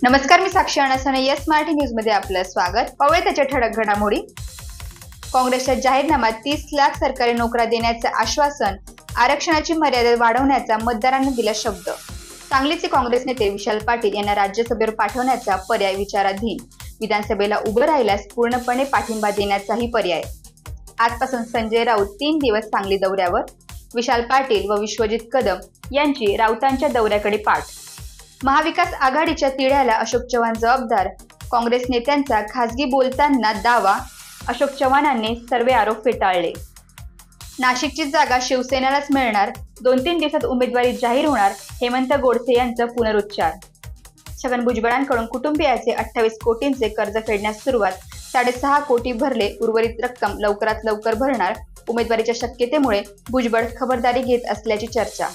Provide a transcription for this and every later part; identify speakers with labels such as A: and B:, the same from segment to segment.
A: नमस्कार, मी साक्षी अणसने. Yes Marathi news मध्ये आपलं स्वागत. पाहूया त्याच्या ठळक घडामोडी. काँग्रेसच्या जाहीरनाम्यात 30 लाख सरकारी नोकऱ्या देण्याचे आश्वासन, आरक्षणाची मर्यादा वाढवण्याचा मतदारांना दिला शब्द. सांगलीचे काँग्रेस नेते विशाल पाटील यांना राज्यसभेवर पाठवण्याचा पर्याय विचाराधीन. विधानसभेला उभं राहिल्यास पूर्णपणे पाठिंबा देण्याचाही पर्याय. आजपासून संजय राऊत 3 दिवस सांगली दौऱ्यावर. विशाल पाटील व विश्वजित कदम यांची राऊतांच्या दौऱ्याकडे पाठ. महाविकास आघाडीच्या तिढ्याला अशोक चव्हाण जबाबदार. काँग्रेस नेत्यांचा खासगी बोलताना दावा. अशोक चव्हाणांनी सर्व आरोप फेटाळले. नाशिकची जागा शिवसेनेलाच मिळणार. 2-3 दिवसात उमेदवारी जाहीर होणार. हेमंत गोडसे यांचा पुनरुच्चार. छगन भुजबळांकडून कुटुंबियाचे 28 कोटींचे कर्ज फेडण्यास सुरुवात. 6.5 कोटी भरले. उर्वरित रक्कम लवकरात लवकर भरणार. उमेदवारीच्या शक्यतेमुळे भुजबळ खबरदारी घेत असल्याची चर्चा.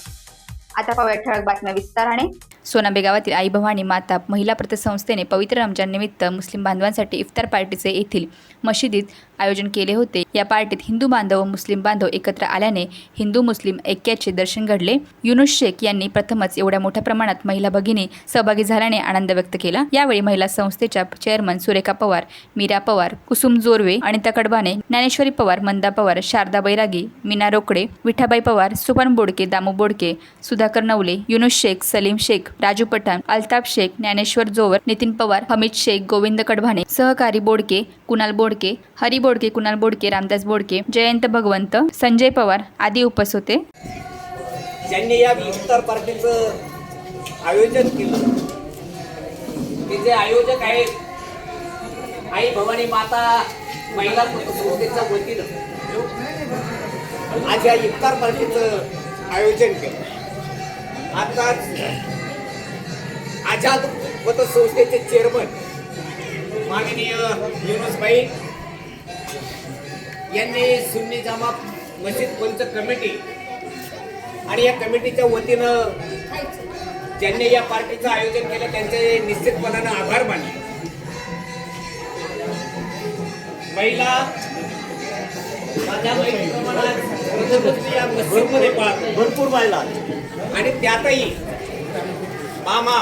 A: आता पाहूया ठळक बातम्या विस्ताराने. सोनाबे गावातील आई भवानी माता महिला पतसंस्थेने पवित्र रमजान निमित्त मुस्लिम बांधवांसाठी इफ्तार पार्टीचे येथील मशिदीत आयोजन केले होते. या पार्टीत हिंदू बांधव व मुस्लिम बांधव एकत्र आल्याने हिंदू मुस्लिम ऐक्याचे दर्शन घडले. युनुस शेख यांनी प्रथमच एवढ्या मोठ्या प्रमाणात महिला भगिनी सहभागी झाल्याने आनंद व्यक्त केला. यावेळी महिला संस्थेच्या चेअरमन सुरेखा पवार, मीरा पवार, कुसुम जोरवे, अनिता कडबाने, ज्ञानेश्वरी पवार, मंदा पवार, शारदा बैरागी, मीना रोकडे, विठाबाई पवार, सुपन बोडके, दामू बोडके, सुधाकर नवले, युनुस शेख, सलीम शेख, राजू पठाण, अल्ताफ शेख, ज्ञानेश्वर जोवर, नितीन पवार, हमीद शेख, गोविंद कडभाने, सहकारी बोडके, कुणाल बोडके, हरी बोडके, कुणाल बोडके, रामदास बोडके, जयंत भगवंत, संजय पवार आदी उपस्थित होते.
B: ज्यांनी या इफ्तार पार्टीचं आयोजन केलं ते जे आयोजक आहेत आई भवानी माता महिला संस्थेच्या वतीनं आज या इफ्तार पार्टीचं आयोजन केलं. आताच आझाद पतसंस्थेचे चेअरमन माननीय युनुसभाई यांनी सुन्नी जामा मस्जिद पंच कमिटी आणि या कमिटीच्या वतीनं ज्यांनी या पार्टीचं आयोजन केलं त्यांचे निश्चितपणानं आभार मानले. महिला माझ्या माहितीप्रमाणे या मस्जिदमध्ये भरपूर महिला आणि त्यातही मामा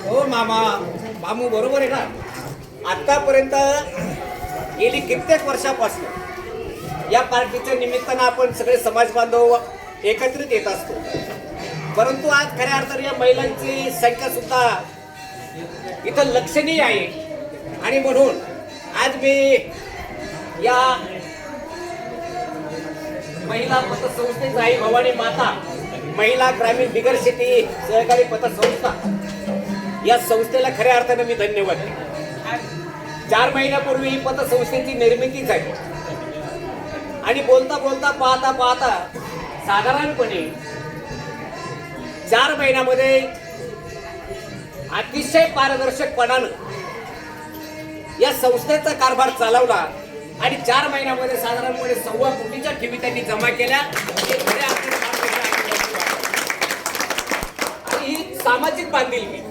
B: हो मामा मामू बरोबर आहे ना. आतापर्यंत गेली कित्येक वर्षापासून या पार्टीच्या निमित्तानं आपण सगळे समाज बांधव एकत्रित येत असतो. परंतु आज खऱ्या अर्थाने या महिलांची संख्या सुद्धा इथं लक्षणीय आहे आणि म्हणून आज मी या महिला पतसंस्थेचा आई भवानी माता महिला ग्रामीण बिगर शेती सहकारी पतसंस्था या संस्थेला खऱ्या अर्थाने मी धन्यवाद देतो. 4 महिन्यापूर्वी ही पतसंस्थेची निर्मिती झाली आणि बोलता बोलता पाहता पाहता साधारणपणे 4 महिन्यामध्ये अतिशय पारदर्शकपणानं या संस्थेचा कारभार चालवला आणि 4 महिन्यामध्ये साधारणपणे 1.25 कोटीच्या ठेवी त्यांनी जमा केल्या. आणि ही सामाजिक बांधिलकी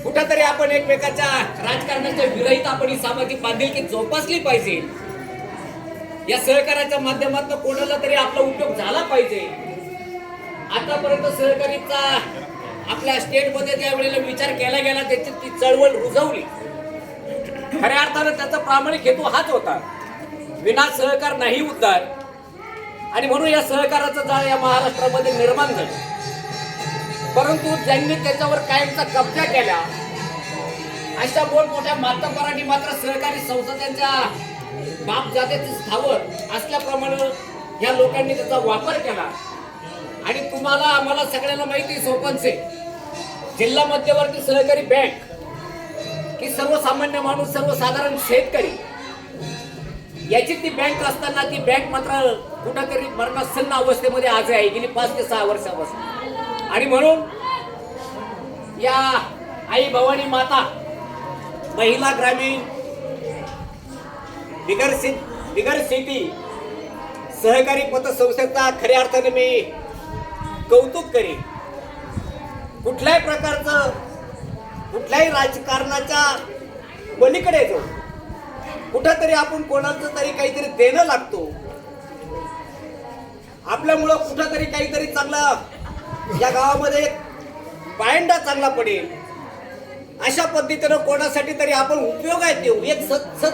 B: कुठेतरी आपण एकमेकाच्या राजकारणाच्या विरहित आपण ही सामाजिक बांधिलकी जोपासली पाहिजे. या सहकार्याच्या माध्यमातून कोणाला तरी आपला उपयोग झाला पाहिजे. आतापर्यंत सहकारीचा आपल्या स्टेटमध्ये ज्या वेळेला विचार केला गेला त्याची ती चळवळ रुजवली. खऱ्या अर्थानं त्याचा प्रामाणिक हेतू हाच होता. विना सहकार नाही उद्धार आणि म्हणून या सहकाराचं जाळ या महाराष्ट्रामध्ये निर्माण झालं. परंतु ज्यांनी त्याच्यावर कायमचा कब्जा केला अशा मोठमोठ्या मातब्बरांनी मात्र सहकारी संस्थांच्या बाप जातीचे स्थावर असल्याप्रमाणे या लोकांनी त्याचा वापर केला. आणि तुम्हाला आम्हाला सगळ्यांना माहिती सोपनचे जिल्हा मध्यवर्ती सहकारी बँक की सर्वसामान्य माणूस सर्वसाधारण शेतकरी याची ती बँक असताना ती बँक मात्र कुठेतरी मरणासन्न अवस्थेमध्ये आज आहे गेली 5 ते 6 वर्षापासून. आणि म्हणून या आई भवानी माता महिला ग्रामीण बिगर शेती सहकारी पतसंस्थेचा खऱ्या अर्थाने मी कौतुक करेन. कुठल्याही प्रकारचं कुठल्याही राजकारणाच्या पलीकडे जाऊ कुठंतरी आपण कोणाचं तरी काहीतरी देणं लागतो. आपल्यामुळं कुठंतरी काहीतरी चांगलं या गावामध्ये पायंडा चांगला पडेल अशा पद्धतीनं कोणासाठी तरी आपण उपयोगात येऊ, एक सत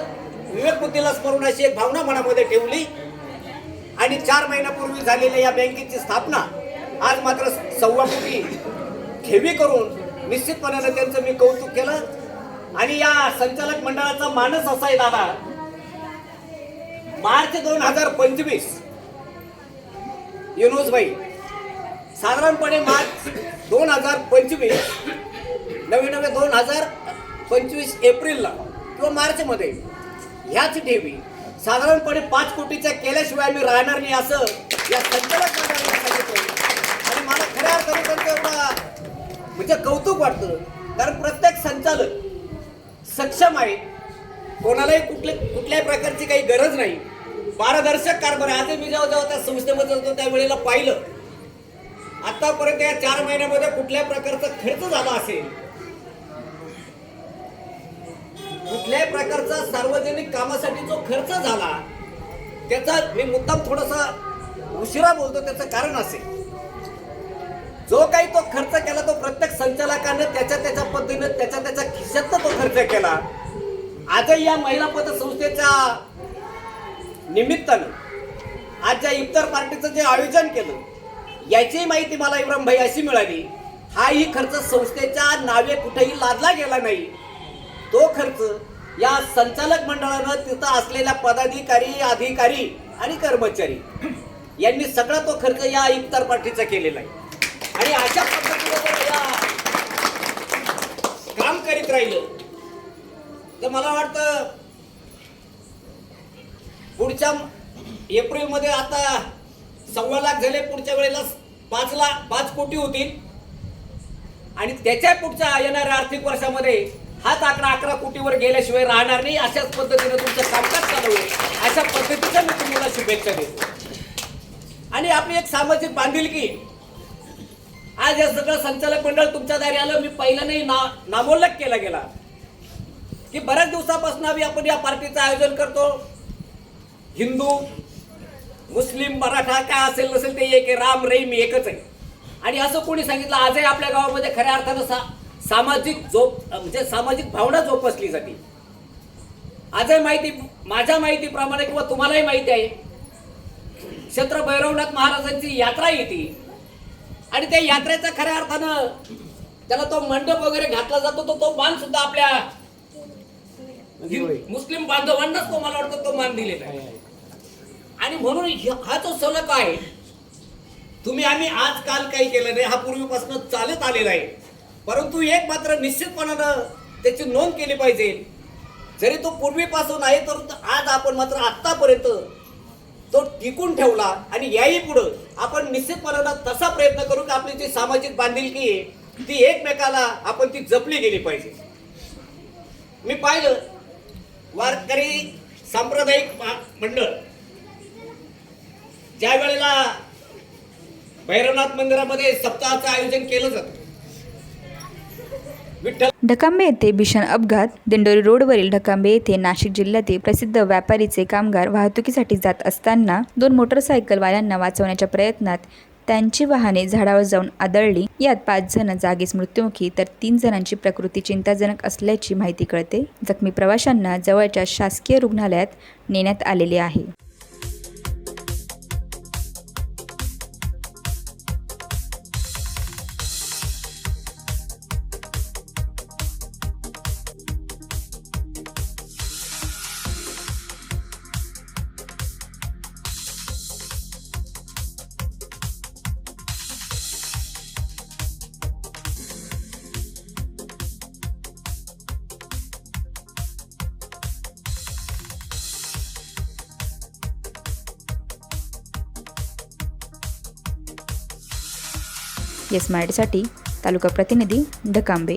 B: विवेक बुद्धीला स्मरून अशी एक भावना मनामध्ये ठेवली आणि 4 महिन्यापूर्वी झालेल्या या बँकेची स्थापना आज मात्र 1.25 कोटी ठेवी करून निश्चितपणे त्यांचं मी कौतुक केलं. आणि या संचालक मंडळाचा मानस असा आहे दादा, मार्च 2025 युनुस भाई साधारणपणे मार्च 2025 नवे 2025 एप्रिलला किंवा मार्च मध्ये ह्याच ठेवी साधारणपणे 5 कोटीच्या केल्याशिवाय मी राहणार नाही असं या संचालक मंडळाने सांगितलं. आणि मला खऱ्या अर्थाने त्यांचं एवढं म्हणजे कौतुक वाटतं, कारण प्रत्येक संचालक सक्षम आहे, कोणालाही कुठल्याही प्रकारची काही गरज नाही, पारदर्शक कारभार आहे. आज मी जेव्हा त्या संस्थेमध्ये होतो त्यावेळेला पाहिलं, आतापर्यंत या 4 महिन्यामध्ये कुठल्या प्रकारचा खर्च झाला असेल, कुठल्याही प्रकारचा सार्वजनिक कामासाठी जो खर्च झाला त्याचा मी मुद्दाम थोडासा उशिरा बोलतो, त्याचं कारण असेल जो काही तो खर्च केला तो प्रत्येक संचालकानं त्याच्या पद्धतीने त्याच्या खिशातनं तो खर्च केला. आजही या महिला पतसंस्थेच्या निमित्तानं आज ज्या इफ्तार पार्टीचं जे आयोजन केलं याची माहिती मला इब्राहिम भाई अशी मिळाली, हाही खर्च संस्थेच्या नावे कुठेही लादला गेला नाही. तो खर्च या संचालक मंडळानं तिथं असलेल्या पदाधिकारी, अधिकारी आणि कर्मचारी यांनी सगळा तो खर्च या इफ्तार पार्टीचा केलेला आहे. आणि अशा पद्धतीने जर या काम करीत राहिलं तर मला वाटतं पुढच्या एप्रिलमध्ये आता 1.25 लाख झाले, पुढच्या वेळेला 5 कोटी होतील आणि त्याच्या पुढच्या येणाऱ्या आर्थिक वर्षामध्ये हाच आकडा 11 कोटीवर गेल्याशिवाय राहणार नाही. अशाच पद्धतीने तुमचं कामकाज चालू होईल, अशा पद्धतीच्या मी तुम्हाला शुभेच्छा देतो. आणि आपली एक सामाजिक बांधिलकी, आज या सगळं संचालक मंडळ तुमच्या दारी आलं, मी पहिल्याने नामोल्लेख केला गेला की बऱ्याच दिवसापासून आपण या पार्टीचं आयोजन करतो. हिंदू मुस्लिम मराठा काय असेल नसेल ते एक आहे, राम रहीम एकच आहे. आणि असं कोणी सांगितलं, आजही आपल्या गावामध्ये खऱ्या अर्थानं सामाजिक भावना जोपासली जाते. आजही माझ्या माहितीप्रमाणे किंवा तुम्हालाही माहिती आहे, क्षत्र भैरवनाथ महाराजांची यात्रा येते आणि त्या यात्रेचा खऱ्या अर्थानं त्याला तो मंडप वगैरे घातला जातो, तो मान सुद्धा आपल्या मुस्लिम बांधवांनाच तो मला वाटतं तो मान दिलेला आहे. आणि म्हणून हा जो सलग आहे, तुम्ही आम्ही आज काल काही केलं नाही, हा पूर्वीपासून चालत आलेला आहे. परंतु एक मात्र निश्चितपणानं त्याची नोंद केली पाहिजे, जरी तो पूर्वीपासून आहे तर आज आपण मात्र आतापर्यंत तो टिकून ठेवला आणि याही पुढं आपण निश्चितपणानं तसा प्रयत्न करू की आपली जी सामाजिक बांधिलकी आहे ती एकमेकाला आपण ती जपली गेली पाहिजे. मी पाहिलं वारकरी सांप्रदायिक मंडळ ज्या वेळेला भैरवनाथ मंदिरामध्ये सप्ताहाचं आयोजन केलं जातं,
A: ढकांबे येथे भीषण अपघात. दिंडोरी रोडवरील ढकांबे येथे नाशिक जिल्ह्यातील प्रसिद्ध व्यापारीचे कामगार वाहतुकीसाठी जात असताना 2 मोटरसायकलवाल्यांना वाचवण्याच्या प्रयत्नात त्यांची वाहने झाडावर जाऊन आदळली. यात 5 जण जागीच मृत्युमुखी तर 3 जणांची प्रकृती चिंताजनक असल्याची माहिती कळते. जखमी प्रवाशांना जवळच्या शासकीय रुग्णालयात नेण्यात आलेले आहे. येस मराठीसाठी तालुका प्रतिनिधी ढकांबे.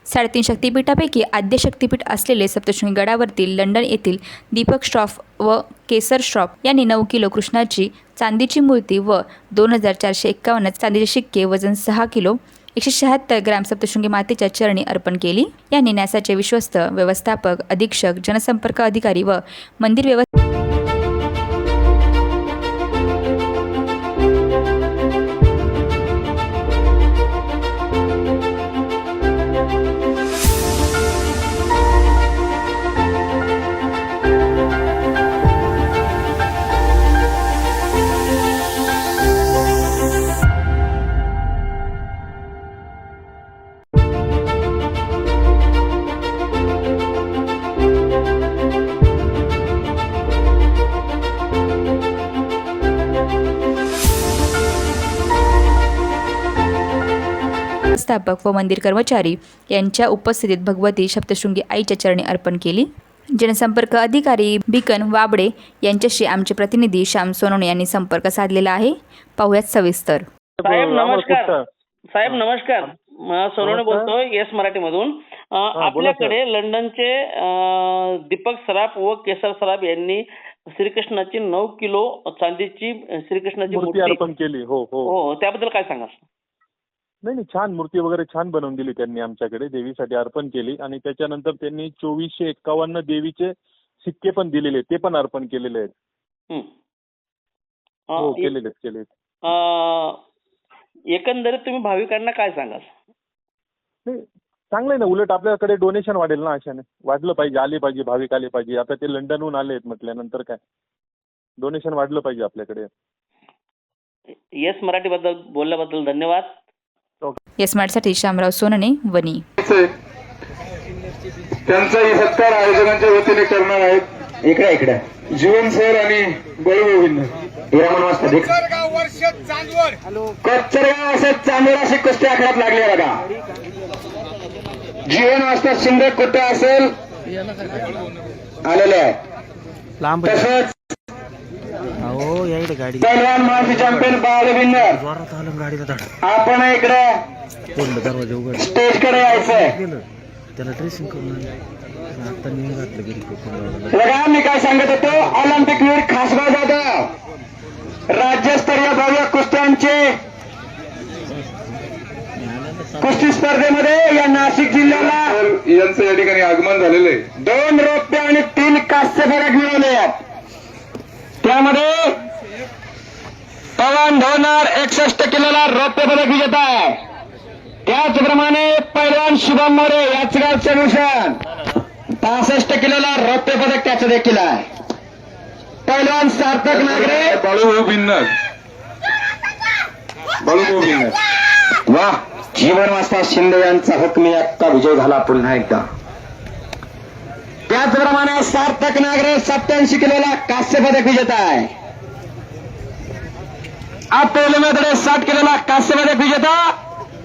A: 3.5 शक्तिपीठापैकी आद्य शक्तिपीठ असलेले सप्तशृंगी गडावरतील लंडन येथील दीपक श्रॉफ व केसर श्रॉफ यांनी 9 किलो कृष्णाची चांदीची मूर्ती व 2451 चांदीचे शिक्के वजन 6 किलो 176 ग्रॅम सप्तशृंगी मातेच्या चरणी अर्पण केली. यांनी न्यासाचे विश्वस्त व्यवस्थापक, अधीक्षक, जनसंपर्क अधिकारी व मंदिर व्यवस्था व्यवस्थापक व मंदिर कर्मचारी यांच्या उपस्थितीत भगवती सप्तशृंगी आईच्या चरणी अर्पण केली. जनसंपर्क अधिकारी बिकन वाबडे यांच्याशी आमचे प्रतिनिधी श्याम सोनवणे यांनी संपर्क साधलेला आहे. पाहुयात सविस्तर.
C: साहेब नमस्कार. साहेब नमस्कार. सोनवणे बोलतोय येस मराठीमधून. आपल्याकडे लंडनचे दीपक सराफ व केसर सराफ यांनी श्रीकृष्णाची 9 किलो चांदीची श्रीकृष्णाची मूर्ती
D: अर्पण केली. हो हो
C: हो, त्याबद्दल काय सांगा?
D: नाही, छान मूर्ती वगैरे छान बनवून दिली त्यांनी आमच्याकडे, देवीसाठी अर्पण केली. आणि त्याच्यानंतर त्यांनी 2451 देवीचे सिक्के पण दिलेले, ते पण अर्पण केलेले आहेत. हो, केलेले.
C: एकंदरीत तुम्ही भाविकांना काय सांगाल?
D: नाही, चांगलं आहे ना, उलट आपल्याकडे डोनेशन वाढेल ना, अशाने वाढलं पाहिजे, आले पाहिजे, भाविक आले पाहिजे. आता ते लंडनहून आले आहेत म्हटल्यानंतर काय डोनेशन वाढलं पाहिजे आपल्याकडे.
C: येस मराठीबद्दल बोलल्याबद्दल धन्यवाद.
A: येस मराठीसाठी श्यामराव सोनवणे, वनी.
E: त्यांचाही सत्कार आयोजकांच्या वतीने करणार आहेत. इकडे जीवन सर आणि बळगोविंद कोचरगाव वर्षात चांदवड अशी कुस्ती आखाड्यात लागली बघा. जीवन वाजता शिंदे कुठे असेल आलेले आहे. तसंच पहिलवान माजी चॅम्पियन बाळविंदर, आपण इकडे स्टेजकडे यायचंय. बघा मी काय सांगत होतो, ऑलिम्पिक वीर खासबा जाधव राज्यस्तरीय भव्य कुस्त्यांचे कुस्ती स्पर्धेमध्ये या नाशिक जिल्ह्याला यांचं या ठिकाणी आगमन झालेलं आहे. 2 रौप्य आणि 3 कांस्य पदक मिळवले आहेत. त्यामध्ये पवन धोनार 61 किलोला रौप्य पदक विजेता आहे. त्याचप्रमाणे पैलवान शुभम मोरे याच गावचे भूषण 65 किलोला रौप्य पदक त्याचं देखील आहे. पैलवान सार्थक नागरे बाळू बिन्नर वा जीवन वास्ता शिंदे यांचा हुकमी अक्का विजय झाला पुन्हा एकदा. त्याचप्रमाणे सार्थक नागरे 87 किलोला कांस्य पदक विजेता आहे. अतुल मेदडे 60 किलोला कांस्य पदक विजेता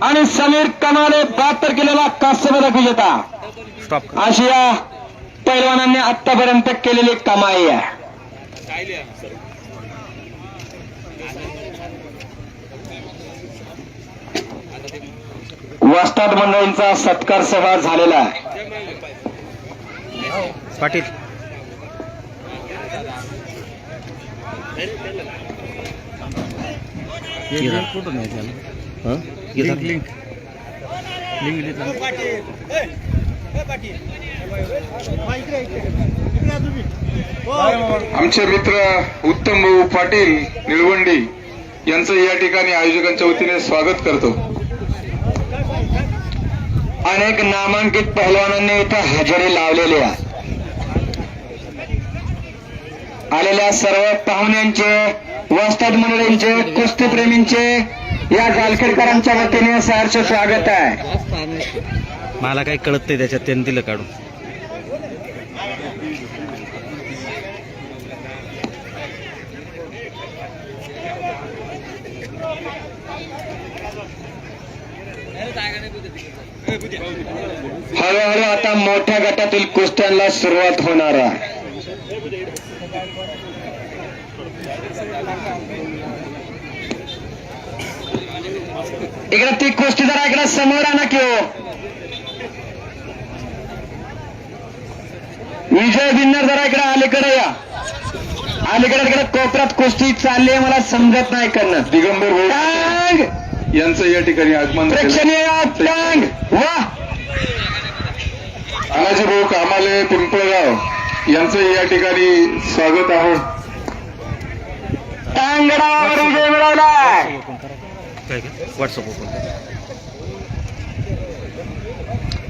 E: आणि समीर कमाले 72 किलोला कांस्य पदक विजेता. अशी या पैलवानांनी आतापर्यंत केलेली कमाई आहे. वस्ताद मंडळींचा सत्कार सोहळा झालेला आहे.
F: पाटील कुठून
E: आमचे मित्र उत्तम भाऊ पाटील निळवंडी यांचं या ठिकाणी आयोजकांच्या वतीने स्वागत करतो. अनेक नामांकित पहलवानांनी इथं हजेरी लावलेली आहे. आलेल्या सर्व पाहुण्यांचे, वस्ताद मंडळींचे, कुस्तीप्रेमींचे या जालखेडकरांच्या वतीने सहर्ष स्वागत आहे.
F: मला काही कळत नाही त्याच्यात, त्यांनी दिलं काढून.
E: हळूहळू आता मोठ्या गटातील कुस्त्यांना सुरुवात होणार आहे. इकडे ती कुस्ती जरा इकडे समोर आणा की हो. विजय बिन्नर जरा इकडे अलीकडे या. अलीकडे तिकडे कोपऱ्यात कुस्ती चालली आहे, मला समजत नाही करणं. दिगंबर टांग यांचं या ठिकाणी आगमन प्रेक्षणीय टांग वा. अनाजी भाऊ कामाले पिंपळगाव यांचं या ठिकाणी स्वागत आहे. टांगडावर विजय मिळवलाय.
F: व्हॉट्सअप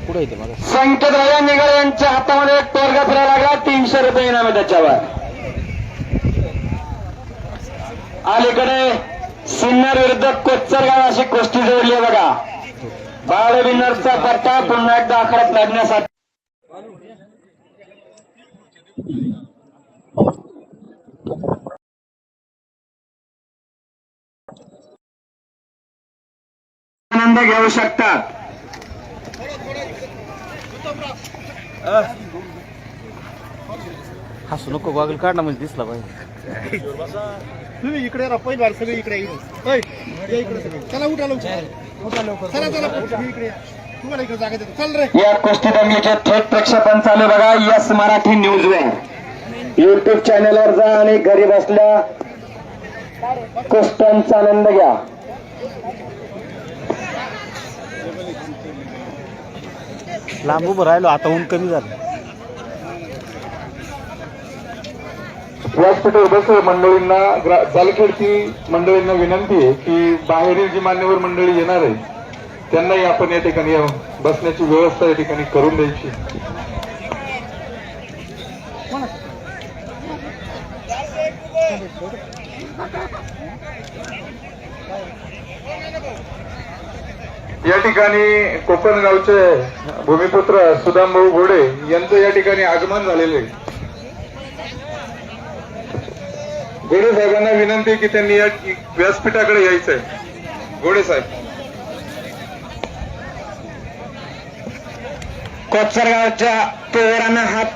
F: पुढे येते मला.
E: संकेत राजा निगळे यांच्या हातामध्ये एक तोरगा फिरायला लागला. 300 रुपये इनाम आहे त्याच्यावर. अलीकडे सिन्नर विरुद्ध कोचरगाव अशी कुस्ती जोडली आहे बघा. बाळविन्नरचा पट्टा पुन्हा एकदा आखाड्यात लागण्यासाठी आनंद घेऊ शकतात.
F: हसू नको, गॉगल काढ ना, म्हणजे दिसला पाहिजे.
G: तुम्ही इकडे राहा, पहिली बार सगळे इकडे येईल. इकडे सगळे चला, उठा लवकर, चला चला तुम्ही इकडे या. तुम्हाला इकडे जागा देतो, चल रे.
E: या कुस्ती दंगलीचे थेट प्रक्षेपण चालू बघा यस मराठी न्यूजवर. युट्यूब चॅनलवर जा आणि घरी बसल्या कुस्त्यांचा आनंद घ्या.
F: लांब उभं राहिलो, आता ऊन कमी झालं.
D: व्यासपीठावर बसलेल्या मंडळींना जालखेडची मंडळींना विनंती आहे की बाहेरील जी मान्यवर मंडळी येणार आहे त्यांनाही आपण या ठिकाणी बसण्याची व्यवस्था या ठिकाणी करून द्यायची. या ठिकाणी कोकण गावचे भूमिपुत्र सुदामभाऊ घोडे यांचं या ठिकाणी आगमन झालेलं आहे. घोडे साहेबांना विनंती आहे की त्यांनी या व्यासपीठाकडे यायचंय. घोडे साहेब.
E: कोचरगावच्या पोरांना हात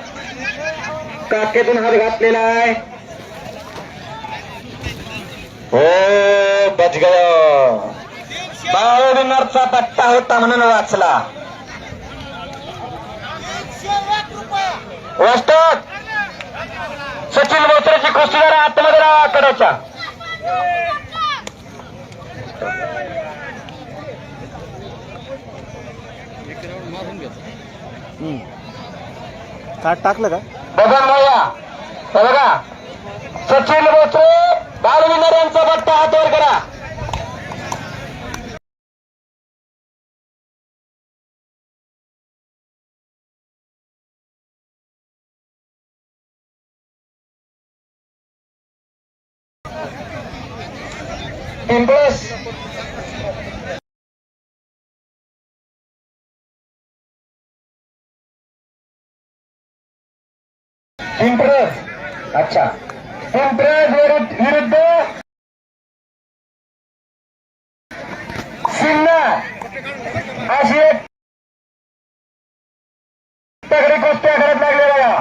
E: काकेतून हात घातलेला आहे. हो बच गया. बाळविनरचा पट्टा होता म्हणून वाचला. वास्तव सचिन बोत्रेची कुस्ती जरा आतमध्ये राहा कडाच्या.
F: काट टाकलं का?
E: बघा भैया, बघा सचिन बोत्रे बाळविनर यांचा पट्टा हातवर करा. इम्प्रेस इम्प्रेस अच्छा इम्प्रेस विरुद्ध सिन्हा अशी एक तगडी कुस्त्या करत लागलेला.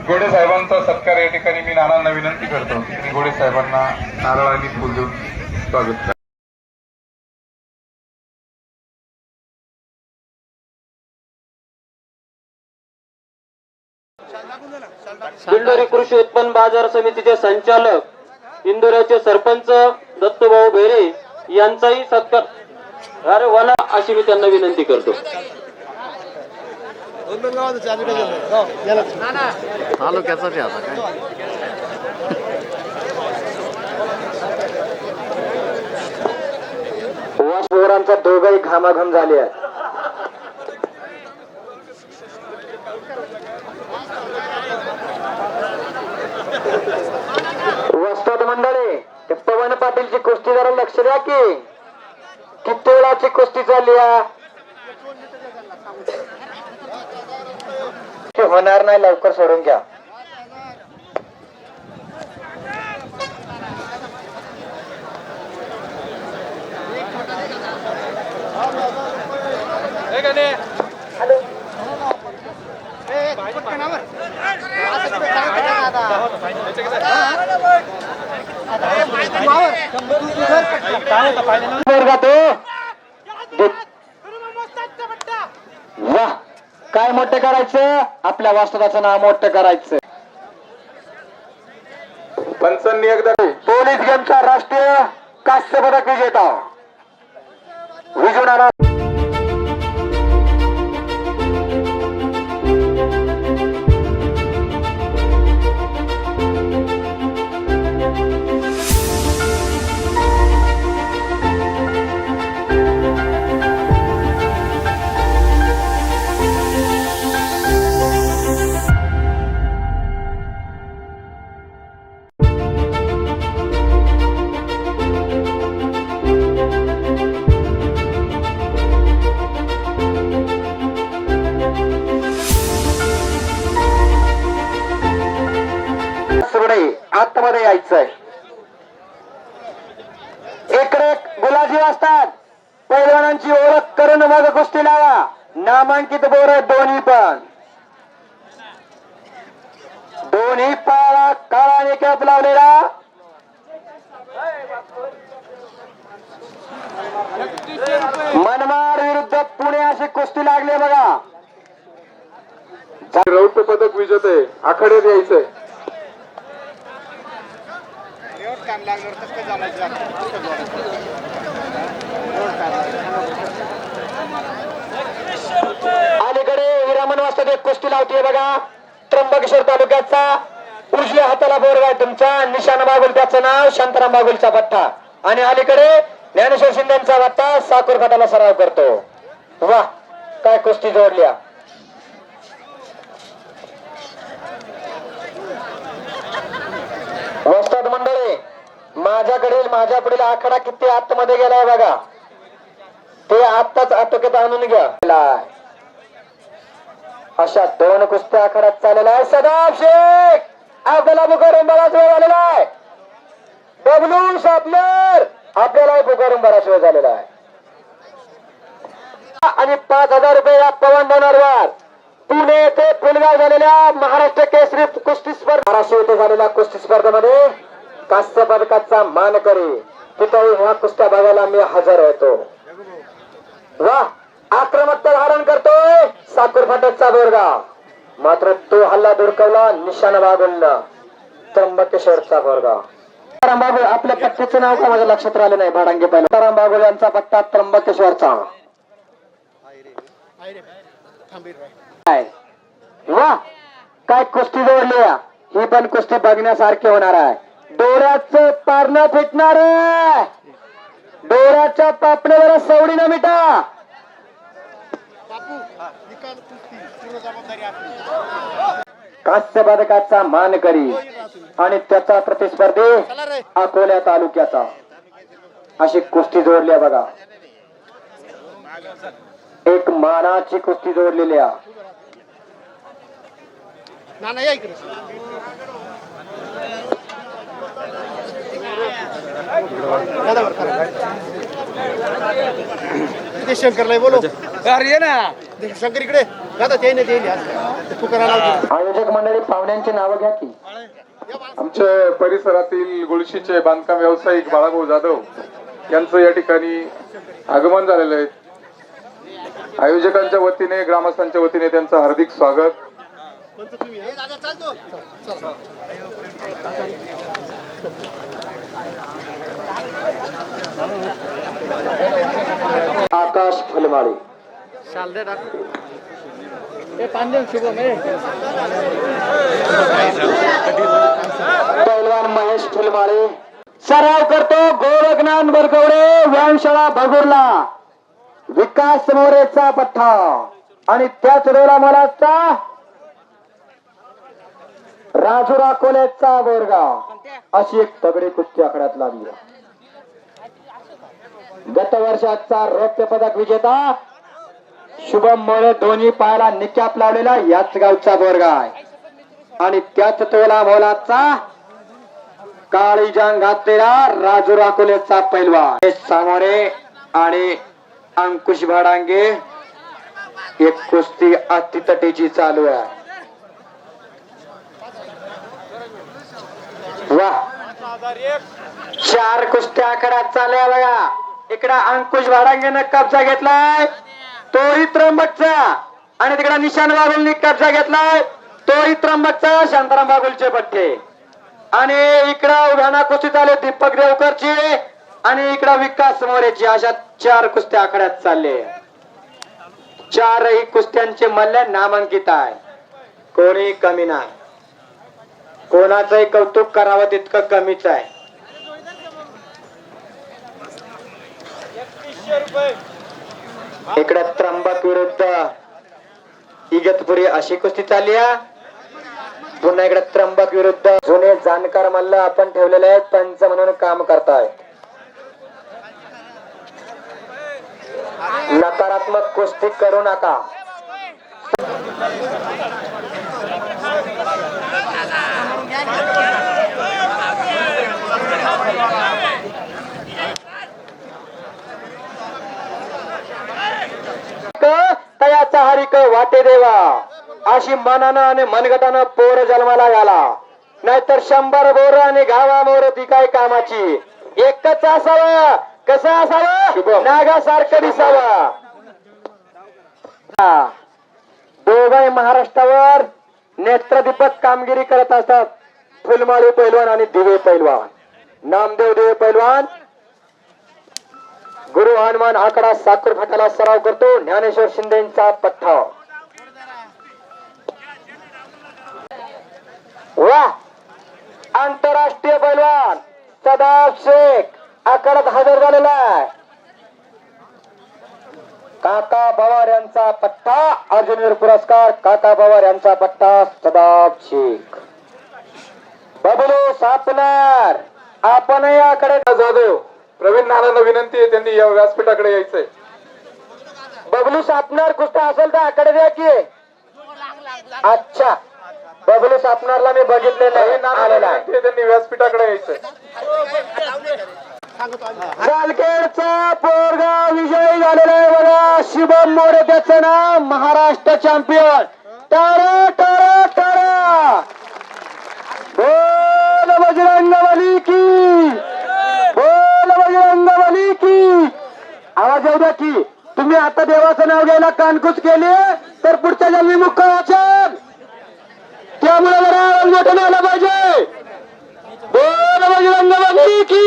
D: घोडे साहेबांचा सत्कार या ठिकाणी मी नानांना विनंती करतो की घोडे साहेबांना नारळ आणि फुल देऊन स्वागत करा.
C: इंदोरी कृषी उत्पन्न बाजार समितीचे संचालक, इंदोऱ्याचे सरपंच दत्तूभाऊ बेरे यांचाही सत्कार अरे वाला अशी मी त्यांना विनंती करतो.
F: तालुक्याचा ते आता काय
E: पोरांचा दोघही घामाघूम झाले आहेत. वस्ताद मंडळी, ते पवन पाटीलची कुस्ती जरा लक्ष द्या की किती वेळाची कुस्ती चालली आहे. होणार नाही, लवकर सोडून घ्या. वाह, काय मोठं करायचं, आपल्या वास्तवाचं नाव मोठं करायचं.
D: पंचांनी एकदा
E: पोलीस गेमचा राष्ट्रीय कांस्य पदक विजेता विजून यायचंय. इकडे गुलाजी असतात. पैलवानांची ओळख करून मग कुस्ती लावा. नामांकित बोर दोन्ही पायाला काळा निकॅप लावलेला मनमाड विरुद्ध पुणे अशी कुस्ती लागली बघा.
D: रौप्य पदक विजेते आखाड्यात यायचंय.
E: अलीकडे विरामन वाजता एक कुस्ती लावते बघा. त्र्यंबकेश्वर तालुक्याचा उजव्या हाताला बोर्ड आहे तुमचा. निशाण बागुल त्याचं नाव. शांताराम बागुलचा पट्टा. आणि अलीकडे ज्ञानेश्वर शिंदेचा पट्टा साखर खाटाला सराव करतो. वा काय कुस्ती जोडल्या. वस्ताद मंडळी माझ्या पुढील आखाडा किती आतमध्ये गेलाय बघा. ते आत्ताच आटोक्यात आणून घ्या. अशा 2 कुस्त्या आखाड्यात चाललेला आहे. सदाब शेख आपल्याला पुकारून बराच वेळ झालेला आहे. बबलू सापनर आपल्याला पुकारून बराच वेळ झालेला आहे. आणि 5,000 रुपये या पवन डोनरवर पुणे येथे फुलगाव झालेल्या महाराष्ट्र केसरी कुस्ती स्पर्धा महाराष्ट्र येथे झालेल्या कुस्ती स्पर्धेमध्ये कांस्य पदकाचा मानकरी तिथे ह्या कुस्त्या बघायला मी हजर होतो. वा आक्रमकता धारण करतोय साखर फाटकचा बोरगाव. मात्र तो हल्ला धुडकवला निशाण बागुलनं. त्र्यंबकेश्वरचा बोरगाव. सीताराम बागुल आपल्या पट्ट्याचं नाव का माझ्या लक्षात राहिलं नाही. भाडांगे पहिला सीताराम बागुल यांचा पट्टा त्र्यंबकेश्वरचा. वा काय कुस्ती जोडली. ही पण कुस्ती बघण्यासारखी होणार आहे. डोळ्याचं पारणं फिटणार आहे. डोळ्याच्या पापण्यावर सवडी न मिटा. कांस्य पदकाचा मानकरी आणि त्याचा प्रतिस्पर्धी अकोला तालुक्याचा. अशी कुस्ती जोडली आहे बघा. एक मानाची कुस्ती जोडलेली आहे.
G: नाना या इकडे. ते शंकरला बोलो. शंकर इकडे दादा ते
E: आयोजक मंडळी पाहुण्यांची नावं घ्या की.
D: आमच्या परिसरातील गुळशीचे बांधकाम व्यावसायिक बाळाभाऊ जाधव यांचं या ठिकाणी आगमन झालेलं आहे. आयोजकांच्या वतीने ग्रामस्थांच्या वतीने त्यांचं हार्दिक स्वागत.
E: आकाश फुलमाळी पैलवान महेश फुलमाळी सराव करतो. गोरखनाथ बरकवडे व्यायामशाळा भगुरला. विकास मोरेचा पठ्ठा आणि त्याच डोला मोलाचा राजू राकोलेचा बोरगाव. अशी एक तगडी कुस्ती आकड्यात लागली. गत वर्षाचा रौप्य पदक विजेता शुभम मोरे दोन्ही पायाला निकॅप लावलेला याच गावचा बोरगाव आहे. आणि त्याच तोला मोलाचा काळी जांग घातलेला राजू राकोलेचा पैलवान सामोरे आणि अंकुश भाडांगे. एक कुस्ती अतितटीची चालू आहे. वा 4 कुस्त्या आखाड्यात चालल्या बघा. इकडे अंकुश भाडांगेनं कब्जा घेतलाय. तोही त्र्यंबकचा. आणि तिकडे निशाण बागुलनी कब्जा घेतलाय. तोही त्र्यंबकचा. शांताराम बागुलचे पट्टे. आणि इकडं उभ्याना कुस्ती चालू दीपक देवकरची आणि इकडं विकास मोरेची. अशा 4 कुस्त्या आखाड्यात चालले. 4ही कुस्त्यांचे मल्ल नामांकित आहे. कोणी कमी नाही. कोणाचंही कौतुक करावं तितकं कमीच आहे. इकडे त्र्यंबक विरुद्ध इगतपुरी अशी कुस्ती चालली आहे. पुन्हा इकडे त्र्यंबक विरुद्ध जुने जाणकार मल्ल आपण ठेवलेले आहेत. पंच म्हणून काम करतायत. नकारात्मक कुस्ती करू नका. हरिक वाटे देवा अशी मनानं आणि मनगटानं पोर जन्माला घाला, नाहीतर 100 बोर आणि गावा मोर ती काय कामाची. एकच असावं, कसं असावं, नागासारखं दिसावं. दोघे महाराष्ट्रावर नेत्रदीपक कामगिरी करत असतात. फुलमाळी पैलवान आणि दिवे पैलवान. नामदेव दिवे पैलवान गुरु हनुमान आकडा साखर फाटाला सराव करतो. ज्ञानेश्वर शिंदेचा पठ्ठा. वा आंतरराष्ट्रीय पैलवान सदाब शेख आकड्यात हजर झालेला आहे. काका पवार यांचा पट्टा अर्जुनवीर पुरस्कार. काका पवार यांचा पट्टा सदाब शेख. बबलू सापनार आपणही आकडे.
D: जाधव प्रवीण नानांना विनंती आहे, त्यांनी या व्यासपीठाकडे यायचंय.
E: बबलू सापनार कुस्ता असेल तर आकडे द्या की. अच्छा, बबलू सापनारला मी बघितलेलं आलेला आहे.
D: त्यांनी व्यासपीठाकडे यायचंय.
E: जालखेडचा पोरगा विजयी झालेला आहे बघा. शुभम मोरे त्याचं नाव. महाराष्ट्र चॅम्पियन. टाळा टाळा टाळा. बोल बजरंगबली की, बोल बजरंगबली की. आवाज येऊ द्या की. तुम्ही आता देवाचं नाव घ्यायला कानकूच केली तर पुढच्या जन्मी मुख्य वाचन. त्यामुळे जरा आवाज मोठं आला पाहिजे. बोल बजरंगबली की.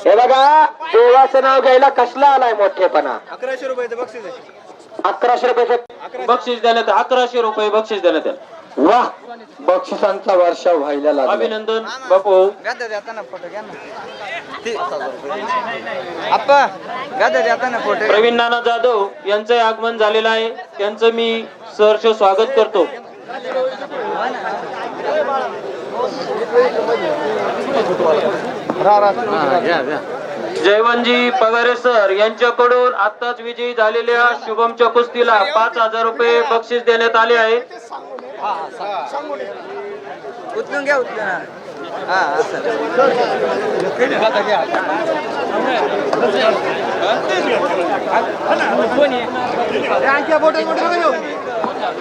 E: हे बघा, देवाचं नाव घ्यायला कसला आलाय मोठेपणा.
G: 1100 रुपयाचं बक्षीस आहे.
E: 1100 रुपयाचं
F: बक्षीस देण्यात 1100 रुपये बक्षीस देण्यात आलं.
E: वाह, बक्षिसांचा वर्षाव व्हायला लागला.
F: अभिनंदन बापू. प्रवीण नाना जाधव यांचं आगमन झालेलं आहे. त्यांचं मी सहर्ष स्वागत करतो. जयवंतजी पगारे सर यांच्याकडून आताच विजयी झालेल्या शुभमच्या कुस्तीला 5000 रुपये बक्षीस देण्यात आले आहे.
H: उचलून घ्या, उचलून.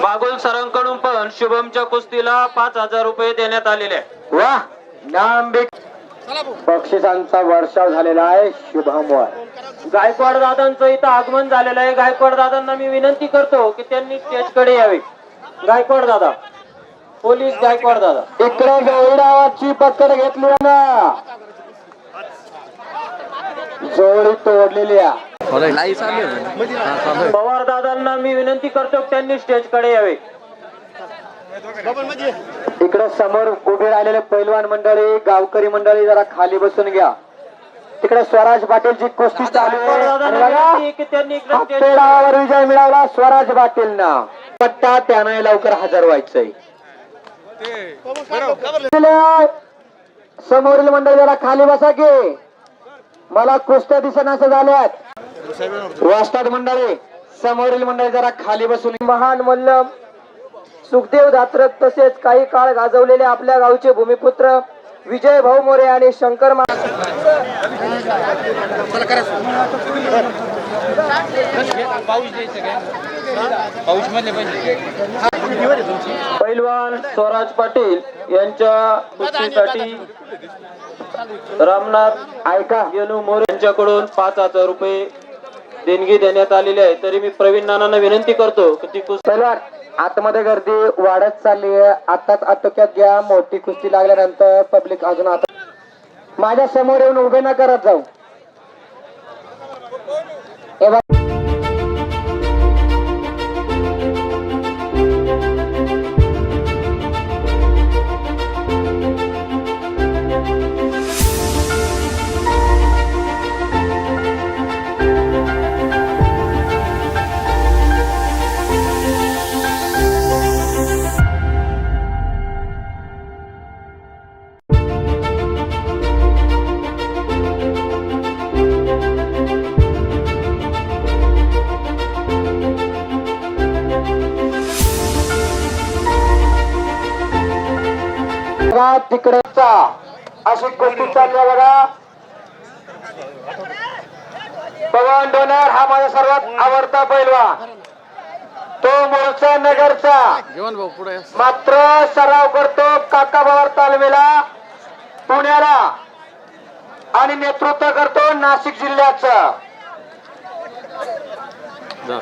F: बागुल सरांकडून पण शुभमच्या कुस्तीला 5000 रुपये देण्यात आलेले आहे.
E: वाह, नाम बक्षिसांचा वर्षाव झालेला आहे शुभमवर.
F: गायकवाड दादांचं इथं आगमन झालेलं आहे. गायकवाड दादांना मी विनंती करतो की त्यांनी स्टेजकडे यावे. गायकवाड दादा, पोलीस गायकवाड दादा.
E: इकडे गौडावाची पकड घेतली ना, जोडी तोडलेली आहे.
F: पवार दादांना मी विनंती करतो की त्यांनी स्टेजकडे यावे.
E: इकडे समोर उभे राहिलेले पैलवान मंडळी, गावकरी मंडळी जरा खाली बसून घ्या. तिकडे स्वराज पाटीलची कुस्ती चालू आहे. आणि बघा,
F: की त्यांनी इकडे
E: हातोडावर विजय मिळवला स्वराज पाटीलना. पट्टा त्याने लवकर हजर व्हायचंय. समोरील मंडळी जरा खाली बसा की, मला कुस्त्या दिसनाशा झाल्यात. वाजतात मंडळी, समोरील मंडळी जरा खाली बसून.
H: महान मल्लम सुखदेव धात्रक तसेच काही काळ गाजवलेले आपल्या गावचे भूमिपुत्र विजय भाऊ मोरे आणि शंकर
F: पैलवान स्वराज पाटील यांच्या कुस्तीसाठी रामनाथ
E: ऐका,
F: गेलू मोरे यांच्याकडून 5000 रुपये देणगी देण्यात आलेली आहे. तरी मी प्रवीण नानांना विनंती करतो की ती कुस्ती.
E: पैलवान आतमध्ये गर्दी वाढत चालली आहे. आताच आटोक्यात घ्या. मोठी कुस्ती लागल्यानंतर पब्लिक अजून आता माझ्या समोर येऊन उभे न करत जाऊ. हे बघ, तिकडचा अशी कुस्ती चालली आहे बघा.
H: पवन डोनार हा माझा सर्वात आवडता पैलवान, तो मूळचा नगरचा, मात्र सराव करतो काका पवार तालमीला पुण्याला आणि नेतृत्व करतो नाशिक जिल्ह्याचा,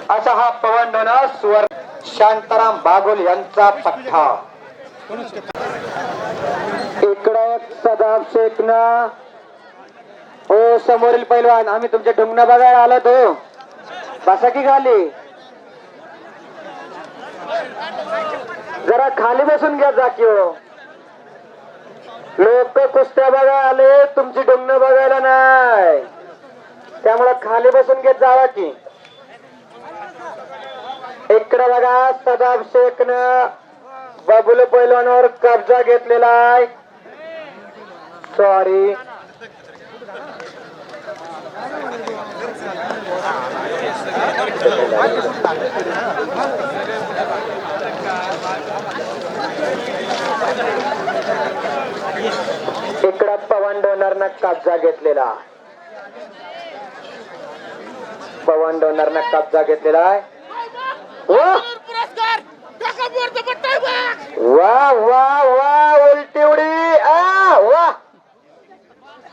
H: असा हा पवन डोनार सुवर्ण. शांताराम बागुल यांचा पठ्ठा. इकडे सदाब शेखना. हो समोरील पैलवान, आम्ही तुमचे ढुंगणं बघायला आलो तो, बसा की खाली, जरा खाली बसून घ्या जा की हो. लोक कुस्त्या बघायला आले, तुमची ढुंगणं बघायला नाही, त्यामुळे खाली बसून घेत जावा की. इकडे बघा सदाब शेखनं बाबुल पैलवानावर कब्जा घेतलेला आहे. सॉरी, इकडं पवन डोनारनं कब्जा घेतलेला, पवन डोनारनं कब्जा घेतलेला आहे. वा वा वा उलटी उडी वा.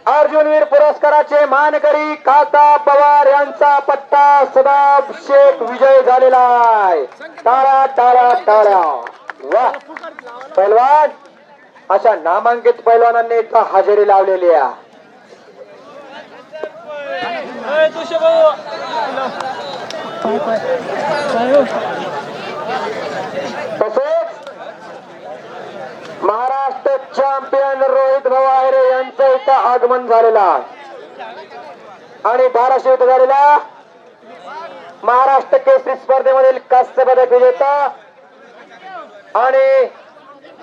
H: अर्जुनवीर पुरस्काराचे मानकरी काका पवार यांचा पट्टा सदाब शेख विजय झालेला आहे. टाळा टाळा टाळा. वा पैलवान, अशा नामांकित पैलवानांनी इथं हजेरी लावलेली आहे. तसेच महाराष्ट्र चॅम्पियन रोहित भाऊ आहिरे यांचं इथं आगमन झालेलं आहे आणि धाराशिव इथं झालेला महाराष्ट्र केसरी स्पर्धेमधील कांस्य पदक विजेता आणि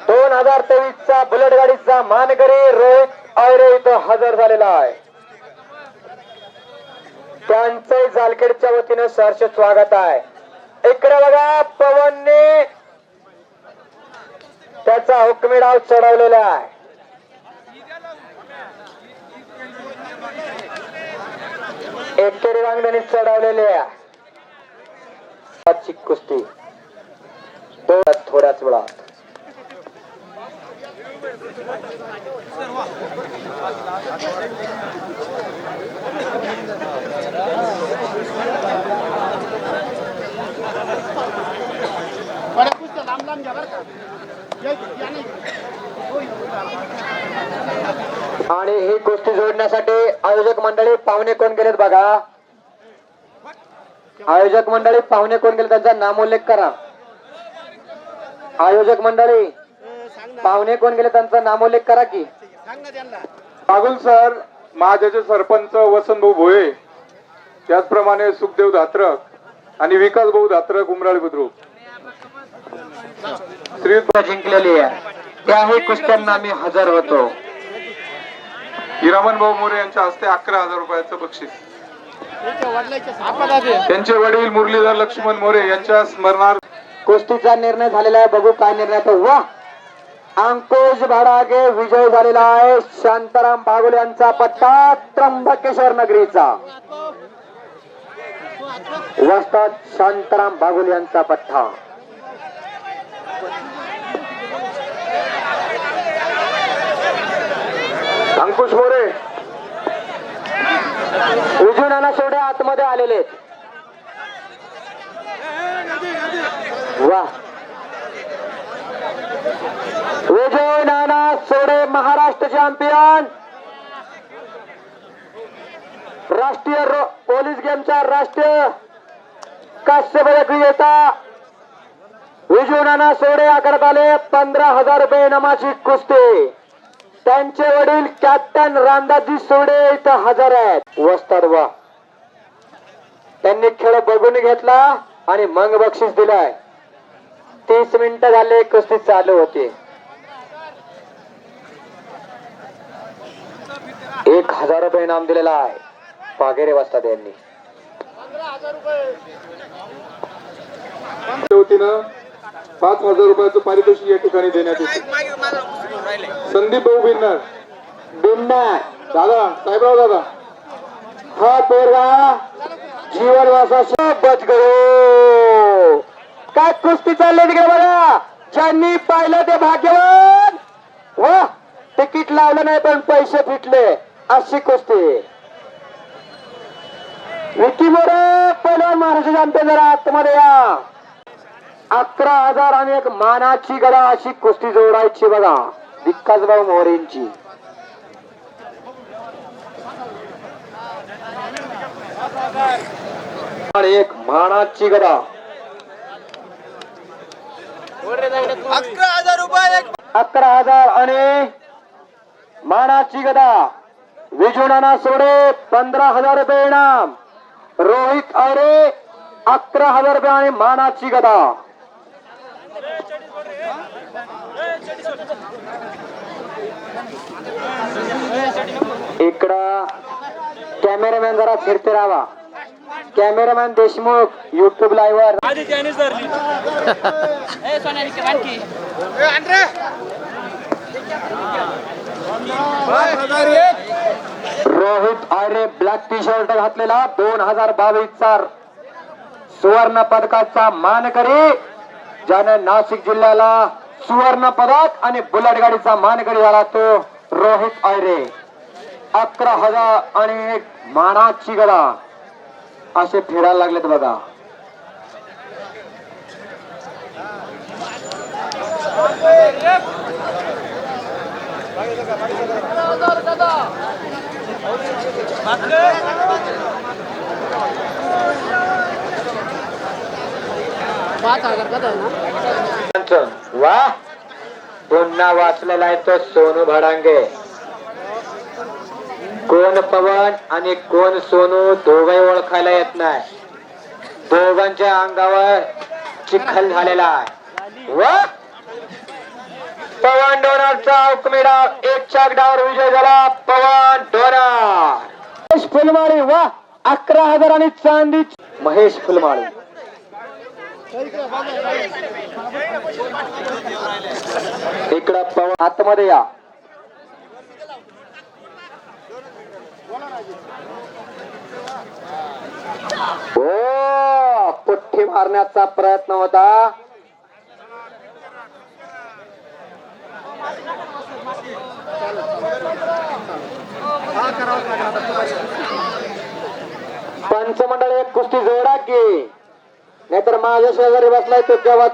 H: 2023 चा बुलेट गाडीचा मानकरी रोहित आहिरे इथं हजर झालेला आहे. त्यांचे जालखेडच्या वतीनं सहर्ष स्वागत आहे. इकडे बघा पवनने त्याचा हुकमी डाव चढवलेला आहे. एकेरी वांगड्याने चढवलेली आहे. आजची कुस्ती थोड्याच वेळात.
G: लांब लांब घ्या बरं का.
H: आणि ही कुस्ती जोडण्यासाठी आयोजक मंडळी पाहुणे कोण गेलेत बघा. आयोजक मंडळी पाहुणे कोण गेले त्यांचा नामोल्लेख करा. आयोजक मंडळी पाहुणे कोण गेले त्यांचा नामोल्लेख करा की.
D: बागुल सर, महाजाचे सरपंच वसंतभाऊ भोये, त्याचप्रमाणे सुखदेव धात्रक आणि विकास भाऊ धात्रक उमराळी बुद्रुक
H: श्री जिंकलेली आहे. त्याही कुस्त्यांना मी हजर होतो.
D: हिरामन भाऊ मोरे यांच्या हस्ते 11,000 रुपयाचं बक्षीस. त्यांचे वडील मुरलीधर लक्ष्मण मोरे यांच्या स्मरणार्थ
H: कुस्तीचा निर्णय झालेला आहे. बघू काय निर्णय तो. वा अंकुश भाडागे विजय झालेला आहे. शांताराम बागुल यांचा पट्टा त्र्यंबकेश्वर नगरीचा. वस्ताद शांताराम बागुल यांचा पट्टा. अंकुश मोरे उजू नाना सोडे आतमध्ये आलेले. वा विजय नाना सोडे महाराष्ट्र चॅम्पियन, राष्ट्रीय पोलीस गेमचा राष्ट्रीय कांस्य पदक विजेता विजू नाना सोडे करत आले. 15,000 रुपये इनामाची कुस्ती. त्यांचे वडील कॅप्टन रामदासजी सोडे इथं हजर आहेत. वस्ताद वा त्यांनी खेळ बघून घेतला आणि मग बक्षीस दिलाय. 30 मिनिटं झाले कुस्ती चालू होती. 1,000 रुपये इनाम दिलेला आहे पागेरे वस्ताद यांनी.
D: वतीनं 5,000 रुपयाचं पारितोषिक या ठिकाणी देण्यात येते. संदीप भाऊ बिन्नर
H: बिन्ना
D: दादा, साहेबराव दादा,
H: हा पोरगा जीवन वासा बच गयो. काय कुस्ती चालली तिकडे बघा. ज्यांनी पाहिलं ते भाग्यवान. वा, तिकीट लावलं नाही पण पैसे फिटले. अशी कुस्ती. विकी मोरे पहिलवान महाराष्ट्र चॅम्पियन. जरा आतमध्ये या. 11,000 आणि एक मानाची गदा अशी कुस्ती जोडायची बघा विकासभाऊ मोरेंची. आणि एक मानाची गदा. 11,000 आणि मानाची गदा. विजू नाना सोडे 15,000 रुपये इनाम. रोहित अरे 11,000 रुपये आणि मानाची गदा. इकडं कॅमेरामॅन जरा फिरते राहा. कॅमेरामॅन देशमुख युट्यूब लाईव्ह वर. Rohit Ayre black tea shirt घातलेला 2022चा सुवर्ण पदकाचा मानकरी, ज्याने नाशिक जिल्ह्याला सुवर्ण पदक आणि बुलेट गाडीचा मानकरी झाला तो रोहित आयरे. 11,000 आणि एक मानाची गदा असे फिरायला लागलेत बघा. वा, पुन्हा वाचलेला आहे तो सोनू भडांगे. कोण पवन आणि कोण सोनू दोघे ओळखायला येत नाही. दोघांच्या अंगावर चिखल झालेला आहे. वा, पवन डोनारचा हुकमी डाव 1 डावर विजय झाला. पवन डोनार. महेश फुलमाळी. वा, 11,000 आणि चांदी. महेश फुलमाळी. इकडं पवन आतमध्ये या. हो, पुठ्ठी मारण्याचा प्रयत्न होता. पंचमंडळ एक कुस्ती जोडा की, नाहीतर माझ्या शेजारी बसलाय तो केव्हा.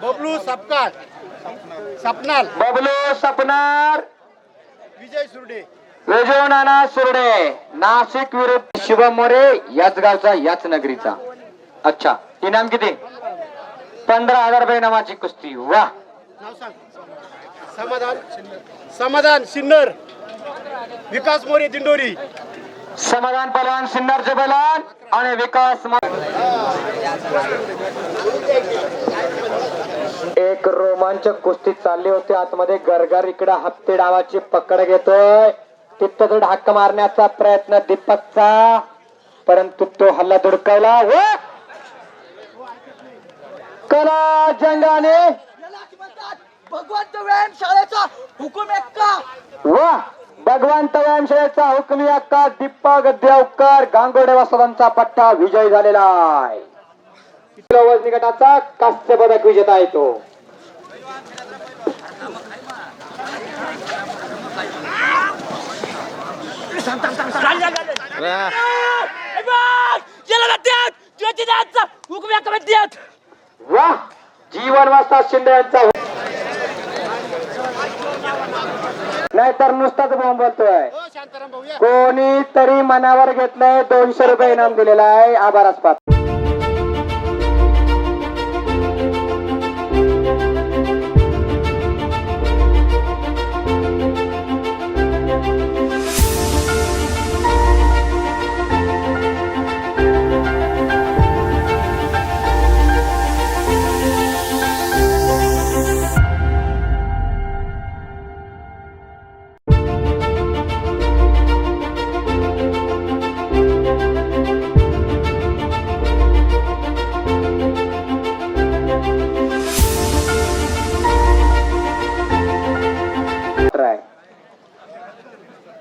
G: बबलू सपकाळ सपनाल.
H: बबलू सपनार.
G: विजय सुरडे.
H: विजय नाना सुरडे. नाशिक विरुद्ध शुभम मोरे. याच गावचा याच नगरीचा. अच्छा, इनाम किती? 15,000 रुपये इनामाची कुस्ती. वा,
G: नाव सांग. समाधान सिन्नर. विकास मोरे दिंडोरी.
H: समाधान पहलवान सिन्नरचे पहलवान आणि विकास एक रोमांचक कुस्ती चालली होती आतमध्ये. गरगर इकडे हप्ते डावाची पकड घेतोय. तिथं हाक मारण्याचा प्रयत्न दीपकचा, परंतु तो हल्ला धुडकावला. कला जंगाने
I: भगवंत व्यायाम शाळेचा हुकूम एक्का.
H: वा, भगवंत व्यायाम शाळेचा हुकमी अक्का दीपक देवकर गांगोडे वासवांचा पट्टा विजय झालेला आहे. वजनी गटाचा कांस्य पदक विजेता आहे तो. वा, जीवन वास्ता शिंदे यांचा. नाहीतर नुसताच बॉम्ब बोलतोय.
G: शांताराम भाऊ या.
H: कोणी तरी मनावर घेतलंय. 200 रुपये इनाम दिलेला आहे. आभारास्पद.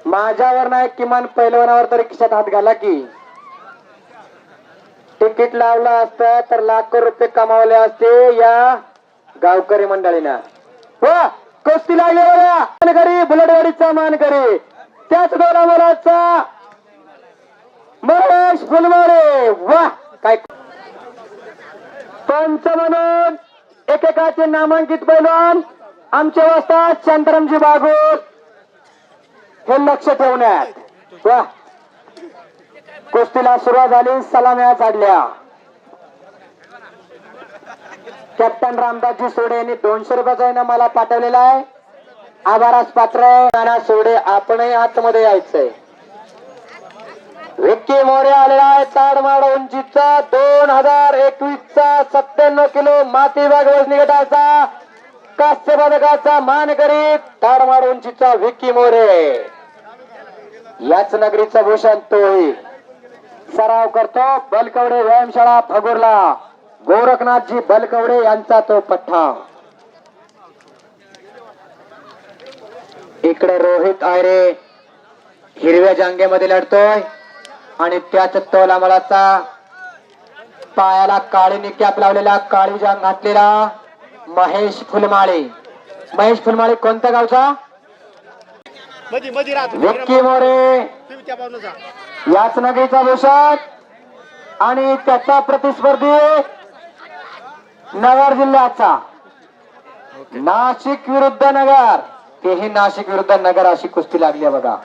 H: माझ्यावर नाही, किमान पैलवानावर तरी खिशात हात घाला की. तिकीट लावलं असतं तर लाखो रुपये कमावले असते या गावकरी मंडळीनं. वा कुस्ती लागली बघा, मानकरी बुलेटवाडीचा मानकरी, त्याच गोलामोलाचा महेश फुलमारे. वा काय पंच म्हणून एकेकाचे नामांकित पैलवान आमचे वस्ताद शांतारामजी बागुल हे लक्ष ठेवण्यात. वा कुस्तीला सुरुवात झाली, सलाम्या झाडल्या. कॅप्टन रामदासजी सोडे यांनी 200 रुपयाचा इनाम मला पाठवलेला आहे. आभारास पात्र आहे. नाना सोडे आपणही आतमध्ये यायचंय. विक्की मोरे आलेला आहे ताडमाड उंचीचा 2021चा 97 किलो माती विभाग वजनी गटाचा कांस्य पदकाचा मानकरी ताडमाड उंचीचा विक्की मोरे. याच नगरीचा भूषण तोही सराव करतो बलकवडे व्यायामशाळा फगुर्ला. गोरखनाथजी बलकवडे यांचा तो पठ्ठा. इकडे रोहित आयरे हिरव्या जांगेमध्ये लढतोय आणि त्याच तोलामलाचा पायाला काळी कॅप लावलेला, काळी जांग घातलेला महेश फुलमाळे. महेश फुलमाळे कोणत्या गावचा? विक्की मोरे याच नगरीचा भूषण आणि त्याचा प्रतिस्पर्धी नगर जिल्ह्याचा नाशिक विरुद्ध नगर. तेही नाशिक विरुद्ध नगर अशी कुस्ती लागली आहे बघा.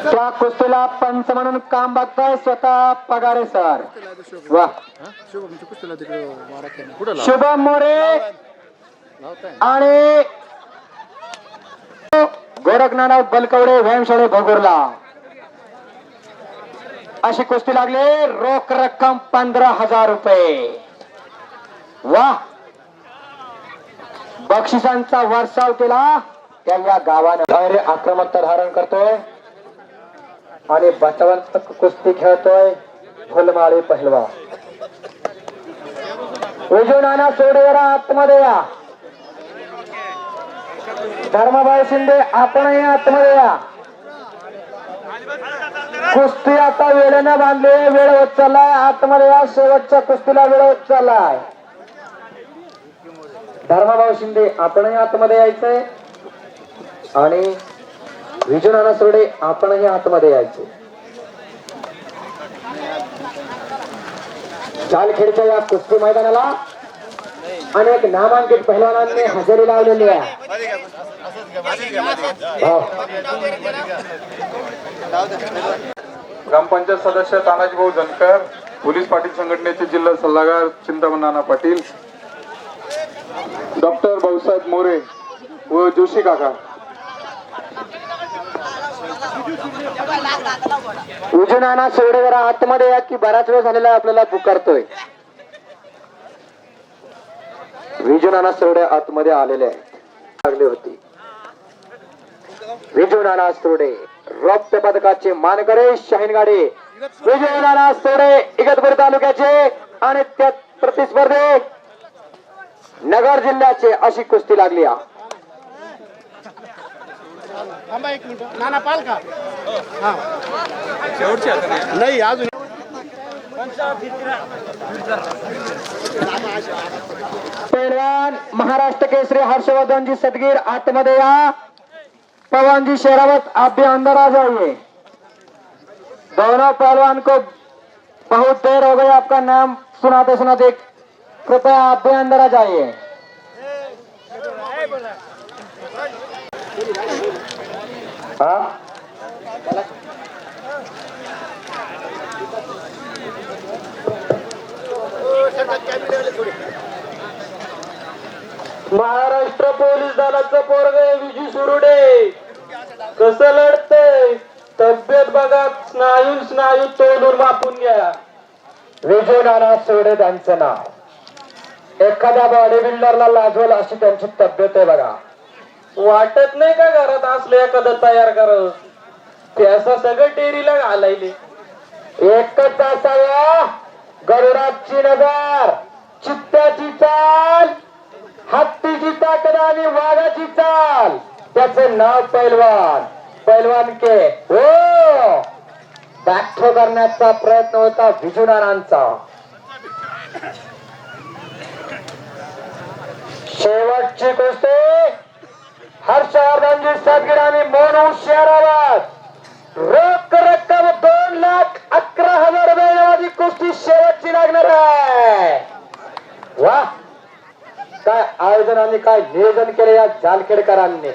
H: त्या कुस्तीला पंच म्हणून काम बघताय स्वतः पगारे सर. वा शुभम मोरे आणि गोरखनाथ बलकवडे व्यायामशाळे भगुर्ला अशी कुस्ती लागली. रोख रक्कम 15,000 रुपये. वा बक्षिसांचा वर्षाव केला त्या या गावानं. आक्रमकता धारण करतोय आणि बचावांत कुस्ती खेळतोय फुलमाळी पहिलवा. उजू नाना सोडेवर आतमध्ये या. धर्माबाई शिंदे आपणही आतमध्ये या. कुस्ती आता वेळेनं बांधली, वेळ होत चाललाय. आतमध्ये या, शेवटच्या कुस्तीला वेळ होत चाललाय. धर्माभाऊ शिंदे आपणही आतमध्ये यायचंय आणि विजू नाना सोडे आपणही आतमध्ये यायचे. जालखेडच्या या कुस्ती मैदानाला अनेक नामांकित पहिलवानांनी हजेरी लावलेली आहे.
J: ग्रामपंचायत सदस्य तानाजीभाऊ जनकर, पोलीस पाटील संघटनेचे जिल्हा सल्लागार चिंतामण नाना पाटील, डॉक्टर भाऊसाहेब मोरे व जोशी काका.
H: विजू नाना सोडे जरा आतमध्ये या की बराच वेळ झालेला आपल्याला पुकारतोय. विजू नाना सोडे आतमध्ये आलेले आहेत. लागली होती विजू नाना सोडे रौप्य पदकाचे मानकरी शाहीनगाडी. विजू नाना सोडे इगतपुरी तालुक्याचे आणि त्या प्रतिस्पर्धी नगर जिल्ह्याचे अशी कुस्ती लागली.
G: नाना पाल का नाही अजून.
H: पहिलवान महाराष्ट्र केसरी हर्षवर्धनजी सदगीर आतमध्ये या. पवनजी शेरावत आप भी अंदर आ जाइए. दोनों पहलवान को बहुत देर हो गई आपका नाम सुनाते सुनाते, कृपया आप भी अंदर आ जाइए. हाँ महाराष्ट्र पोलीस दलाचं पोरगे विजू सुरुडे कसं लढतंय. तब्येत बघा, स्नायू तोडून मापून घ्या. विजू नाना सोडे त्यांचं नाव. एखाद्या बॉडी बिल्डरला लाजवल अशी त्यांची तब्येत आहे बघा. वाटत नाही का घरात असलं एखादं तयार करत. त्याचा सगळं टेरीला घालायले. एकच असावा गरुडाची नजर, चित्त्याची चाल, हत्तीची ताकद आणि वाघाची चाल. त्याचं नाव पैलवान पैलवान के हो बॅकथ्रो करण्याचा प्रयत्न होता विजुनानांचा. शेवटची कुस्ती हर्षवर्धनजी सदगीर आणि मोनू शेरावत. रोख रक्कम 2,11,000 रुपये नावाची कुस्ती शेवटची लागणार आहे. वा काय आयोजन आणि काय नियोजन केले या जालखेडकरांनी.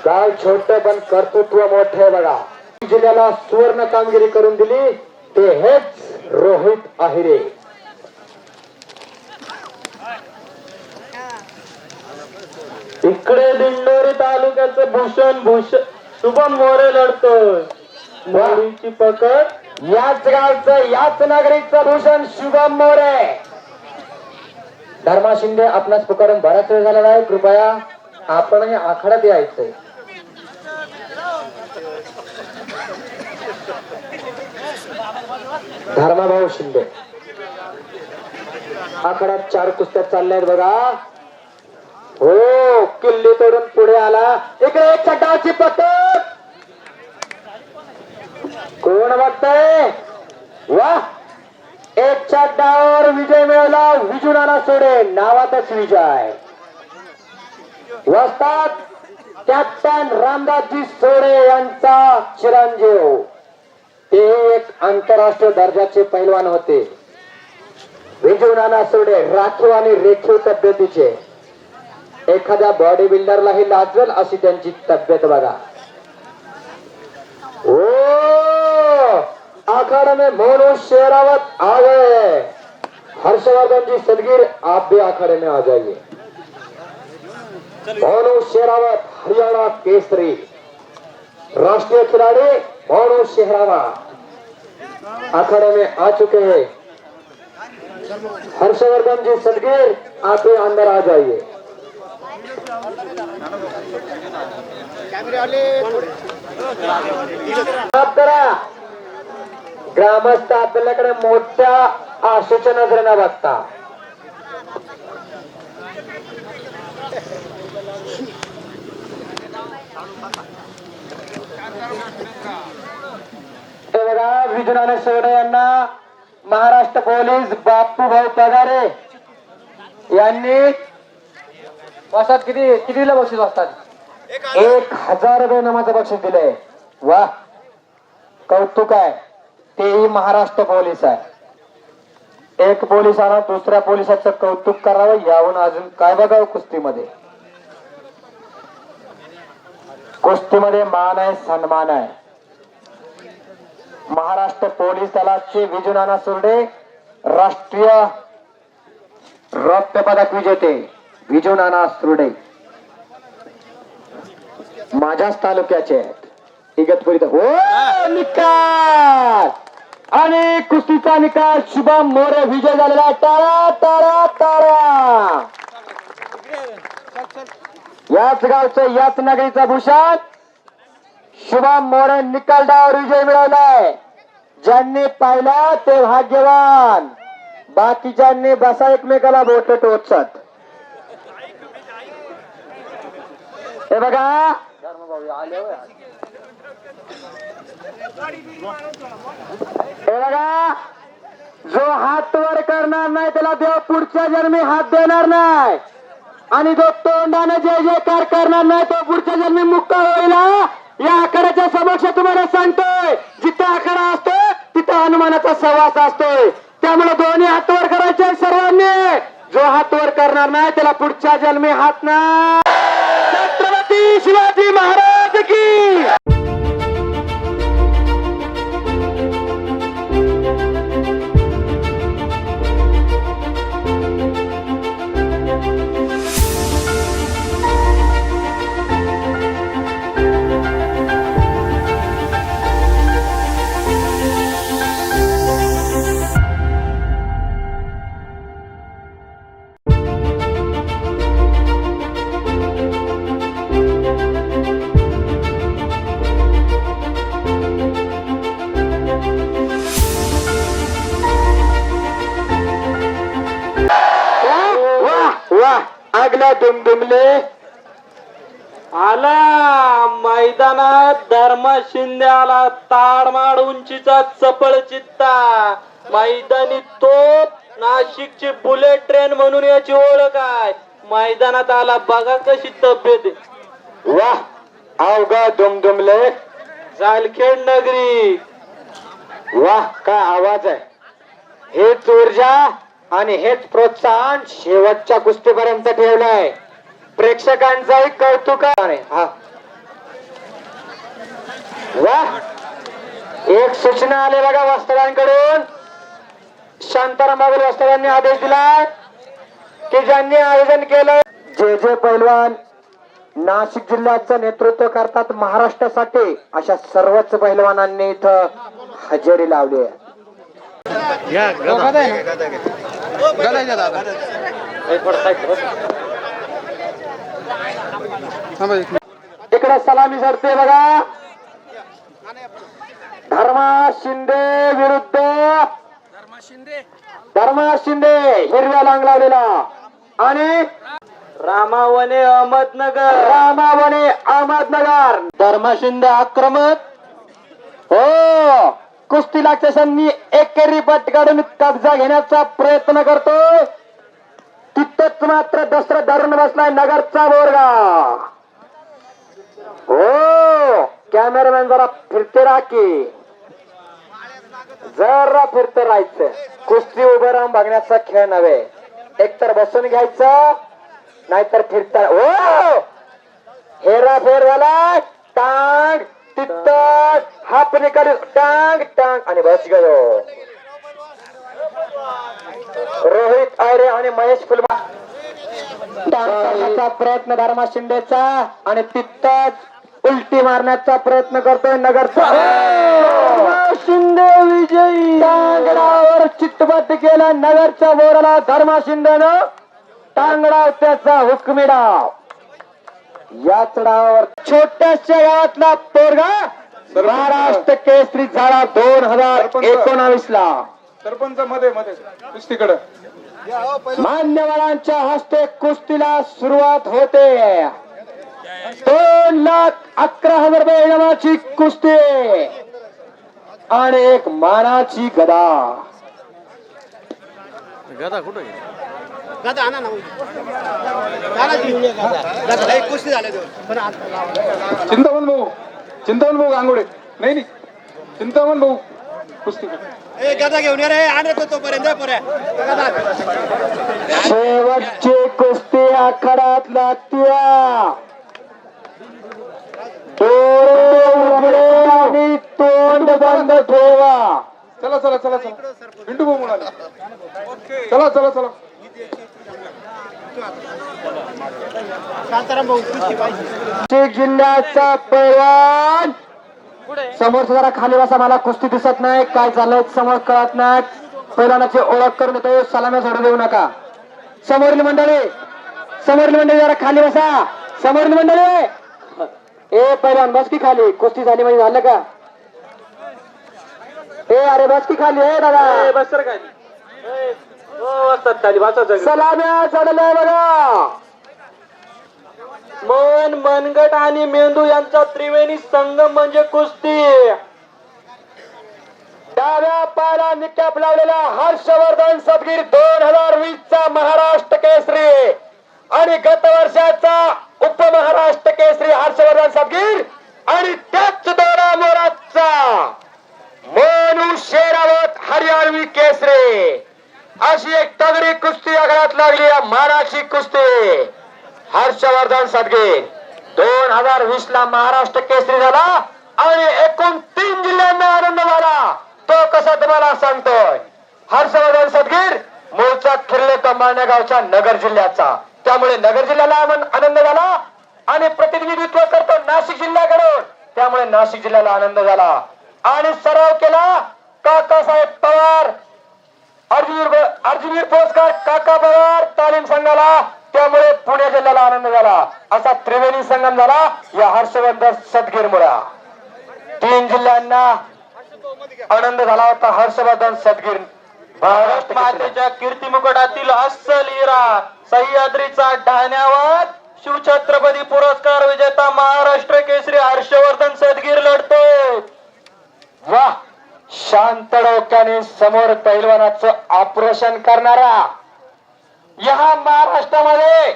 H: गाव छोट पण कर्तृत्व मोठे बघा. जिल्ह्याला सुवर्ण कामगिरी करून दिली ते हेच रोहित आहिरे. इकडे दिंडोरी तालुक्याचं भूषण शुभम मोरे लढतोय. मोरीची पकड याच गावचं याच नगरीचं भूषण शुभम मोरे. धर्मा शिंदे आपणास पुकारून बराच वेळ झालेला आहे. कृपया आपण आखाड्यात यायचंय. धर्माभाऊ शिंदे आखाड्यात 4 कुस्त्या चालल्यात बघा. हो किल्ली तोडून पुढे आला. इकडे एक चड्डाची पकड. कोण बघताय वा. एक चड्डावर विजय मिळवला विजुनाना सोडे. नावातच विजय. वस्ताद कॅप्टन रामदासजी सोडे यांचा चिरंजीव. ते एक आंतरराष्ट्रीय दर्जाचे पैलवान होते. विजुनाना सोडे राखीव आणि रेखीव तब्येतीचे. एखाद्या बॉडी बिल्डरलाही लाजवेल अशी त्यांची तब्येत बघा. ओ अखाड़ा में मोनू शेरावत आ गए. हर्षवर्धन जी सदगीर आप भी अखाड़े में आ जाइए. मोनू शेरावत हरियाणा केसरी राष्ट्रीय खिलाड़ी मोनू शेरावत अखाड़े में आ चुके हैं. हर्षवर्धन जी सदगीर आप भी अंदर आ जाइए. ग्रामस्थ आपल्याकडे मोठ्या आशेच्या नजरेनं बघता. हे बघा विजुनाना सोडे यांना महाराष्ट्र पोलीस बापूभाऊ पगारे यांनी वर्षात कितीला बक्षीस वाजतात 1,000 रुपये नामाचं बक्षीस दिलंय. वा कौतुक आहे. तेही महाराष्ट्र पोलीस आहे. एक पोलिसाला दुसऱ्या पोलिसाचं कौतुक करावं याहून अजून काय बघावं. कुस्तीमध्ये मान आहे सन्मान आहे. महाराष्ट्र पोलीस दलाचे विजुनाना सोडे राष्ट्रीय रौप्य पदक विजेते विजुनाना सुर्डे माझ्याच तालुक्याचे आहेत. इगतपुरी हो निकाल आणि कुस्तीचा निकाल शुभम मोरे विजय झालेला. टाळा टाळा टाळा. याच गावचं याच नगरीचा भूषण शुभम मोरे निकाल डावावर विजय मिळवलाय. ज्यांनी पाहिला ते भाग्यवान. बाकीच्यांनी बसा एकमेकाला बोट टोचत. हे बघा जो हात वर करणार नाही त्याला देव पुढच्या जन्मी हात देणार नाही. आणि जो तोंडाने जय जयकार करणार नाही तो पुढच्या जन्मी मुक्त होईल. या आखाड्याच्या समक्ष तुम्हाला सांगतोय जिथं आखाडा असतो तिथं हनुमानाचा सहवास असतोय. त्यामुळे दोन्ही हात वर करायचे सर्वांनी. जो हात वर करणार नाही त्याला पुढच्या जन्मी हात नाही. छत्रपती शिवाजी महाराज की. अगला दुमदुमले
F: आला मैदानात धर्मा शिंदे आला, ताडमाड उंचीचा चपळ चित्ता, मैदानी तोप, नाशिकची बुलेट ट्रेन म्हणून याची ओळख आहे. मैदानात आला, बघा कशी तब्येत आहे.
H: वाह अवघा दुमदुमले
F: जालखेड नगरी.
H: वाह काय आवाज आहे. हेच ऊर्जा आणि हेच प्रोत्साहन शेवटच्या कुस्तीपर्यंत ठेवलंय. प्रेक्षकांचाही कौतुक आहे. हा वाह एक सूचना आली बघा वस्त्रांकडून. शांताराम बागुल वस्त्रांनी आदेश दिलाय की ज्यांनी आयोजन केलं, जे पैलवान नाशिक जिल्ह्याचं नेतृत्व करतात महाराष्ट्रासाठी, अशा सर्वच पैलवानांनी इथं हजेरी लावली आहे. इकडे सलामी सरते बघा. धर्मा शिंदे विरुद्ध धर्मा शिंदे हिरव्या लांग लावलेला आणि
F: रामावणे अहमदनगर.
H: धर्मा शिंदे आक्रमक. हो कुस्ती लाक्षांनी एकेरी पट काढून कब्जा घेण्याचा प्रयत्न करतोय. तिथंच मात्र दसरा धरून बसलाय नगरचा बोरगा. हो कॅमेरामॅन जरा फिरते राखी, जरा फिरते राहायचं. कुस्ती उभं राहून बघण्याचा खेळ नव्हे. एकतर बसून घ्यायचं नाहीतर फिरता. हो हेराफेर झाला. टांग तिथं हाप निकाली, टांग टांग आणि बस गयो. रोहित आयरे आणि महेश फुलबा टांगण्याचा प्रयत्न धर्मा शिंदेचा आणि तिथंच उलटी मारण्याचा प्रयत्न करतोय नगरचा. शिंदे विजयी. टांगडावर चित्तबद्ध केला नगरच्या बोराला धर्मा शिंदेनं. टांगडाव त्याचा हुकमी डाव. याच डावावर छोट्याशा गावातला पोरगा महाराष्ट्र केसरी झाला 2019 ला.
J: सरपंच मध्ये कुस्तीकडे
H: मान्यवरांच्या हस्ते कुस्तीला सुरुवात होते. 2,11,000 रुपये इनामाची कुस्ती आणि एक मानाची गदा.
J: चिंतामण भाऊ गांगोडे. नाही चिंतामण भाऊ कुस्ती
G: घेऊन ये रे. आणि तोपर्यंत
H: शेवटची कुस्ती आखाड्यात लागतीया. डोळे उघडे आणि तोंड बंद ठेवा.
J: चला चला चला चला पिंटू भाऊ म्हणाले. चला चला चला.
H: नाशिक जिल्ह्याचा पैलवान समोर जरा खाली बसा. मला कुस्ती दिसत नाही, काय चाललंय समोर कळत नाही. पैलवानाची ओळख करून देतो. सलाम्या सोडू देऊ नका. समोरील मंडळी जरा खाली बसा. समोरील मंडळी ए पैलवान बस की खाली. कुस्ती झाली म्हणजे झालं का? ए अरे बस की खाली. ए दादा
F: बस सर काय खाली वाचा.
H: सलाम्या चढल्या बघा.
F: मन मनगट आणि मेंदू यांचा त्रिवेणी संगम म्हणजे कुस्ती.
H: डाव्या पायाला निकॅप लावलेला हर्षवर्धन सदगीर 2020 चा महाराष्ट्र केसरी आणि गत वर्षाचा उपमहाराष्ट्र केसरी हर्षवर्धन सदगीर आणि त्याच दोरा मोराचा मोनू शेरावत हरियाणवी केसरी. अशी एक तगडी कुस्ती आघात लागली. मानाची कुस्ती. हर्षवर्धन सदगीर 2020 ला महाराष्ट्र केसरी झाला आणि एकूण 3 जिल्ह्यांना आनंद झाला. तो कसा तुम्हाला सांगतोय. हर्षवर्धन सदगीर मूळचा खिर्ले कंबाळणे गावच्या नगर जिल्ह्याचा. त्यामुळे नगर जिल्ह्याला आनंद झाला आणि प्रतिनिधित्व करतो नाशिक जिल्ह्याकडून. त्यामुळे नाशिक जिल्ह्याला आनंद झाला आणि सराव केला काकासाहेब पवार अर्जुनवीर पुरस्कार काका पवार तालीम संघाला. त्यामुळे पुणे जिल्ह्याला आनंद झाला. असा त्रिवेणी संगम झाला या हर्षवर्धन सदगीर मुळे. 3 जिल्ह्यांना आनंद झाला होता हर्षवर्धन सदगीर.
F: भारत मातेच्या कीर्ती मुकुटातील अस्सल हिरा सह्याद्रीचा ढाण्यावर शिवछत्रपती पुरस्कार विजेता महाराष्ट्र केसरी हर्षवर्धन सदगीर लढतोय.
H: वा, शांत डोक्याने समोर पैलवानाचं ऑपरेशन करणारा या महाराष्ट्रामध्ये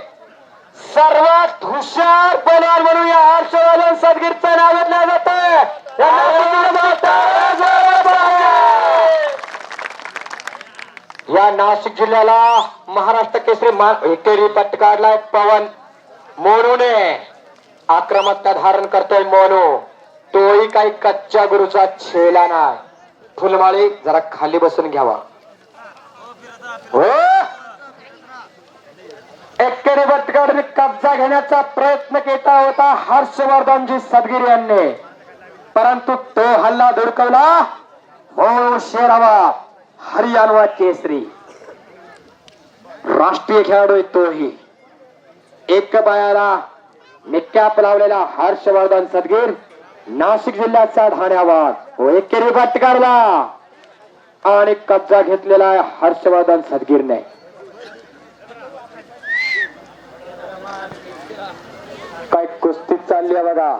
H: सर्वात हुशार पैलवान म्हणून या हर्षवर्धन सदगीरचं नाव घेतलं जातं. या नाशिक जिल्ह्याला महाराष्ट्र केसरी एकेरी पट्ट काढलाय पवन मोनूने. आक्रमकता धारण करतोय मोनू, तोही काही कच्च्या गुरुचा छेला नाही. फुलमाळी जरा खाली बसून घ्यावा. हो, एकेरी बटकावर कब्जा घेण्याचा प्रयत्न केला होता हर्षवर्धनजी सदगीर यांनी, परंतु तो हल्ला धुडकवला. मोनू शेरावा हरियाणा केसरी राष्ट्रीय खेळाडू तोही. एक पायाला निकॅप लावलेला हर्षवर्धन सदगीर नाशिक जिल्ह्याचा ठाण्यावर एकेरी पटकारला आणि कब्जा घेतलेला आहे हर्षवर्धन सदगीरने. काय कुस्ती चालली आहे बघा.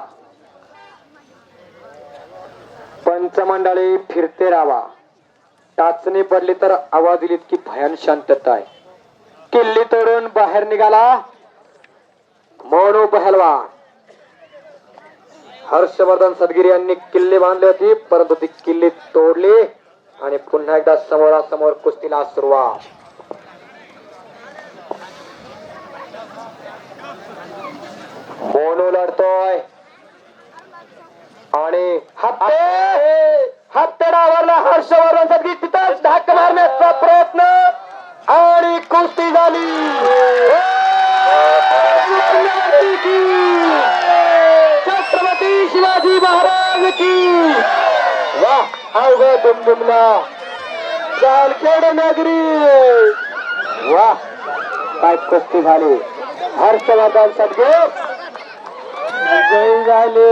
H: पंचमंडळी फिरते राहा. टाचणी पडली तर आवाज दिलीत की भयान शांतता आहे. किल्ली तोडून बाहेर निघाला मोनू पहलवान. हर्षवर्धन सदगीर यांनी किल्ली बांधली होती, परंतु ती किल्ली तोडली आणि पुन्हा एकदा समोरासमोर कुस्तीला सुरुवात. मोनू लढतोय आणि हत्ते डावरला हर्षवर्धन सदगीर. तिथंच धाक मारण्याचा प्रयत्न आणि कुस्ती झाली. छत्रपती शिवाजी महाराज की. वा, अवघ दुमदुमला जालखेड नगरी. वा, काय कुस्ती झाली. हर्षवर्धन सदगीर विजयी झाले.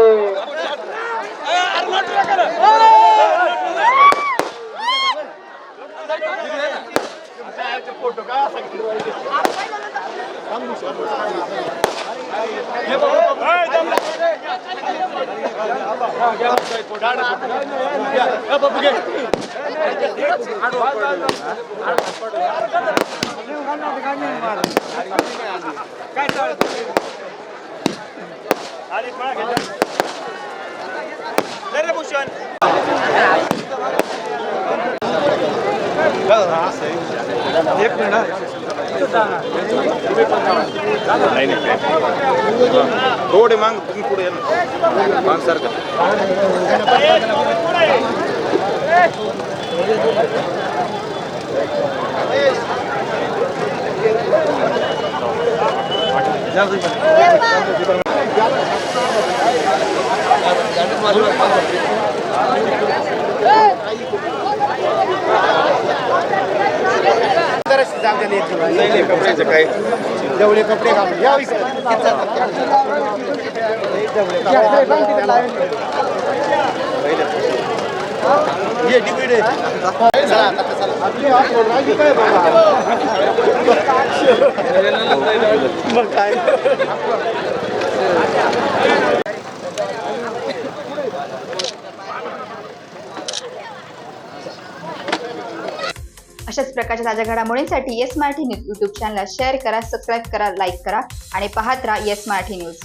G: थोडे मांग तुम्ही पुढे या ना. मांग सारखं कपड्याचं काय
K: जेवढे कपडे घालून या
G: ये डिबडे
K: मग काय
A: अशाच प्रकारच्या ताज्या घडामोडींसाठी येस मराठी न्यूज यूट्यूब चॅनलला शेअर करा, सबस्क्राईब करा, लाईक करा आणि पाहत राहा येस मराठी न्यूज.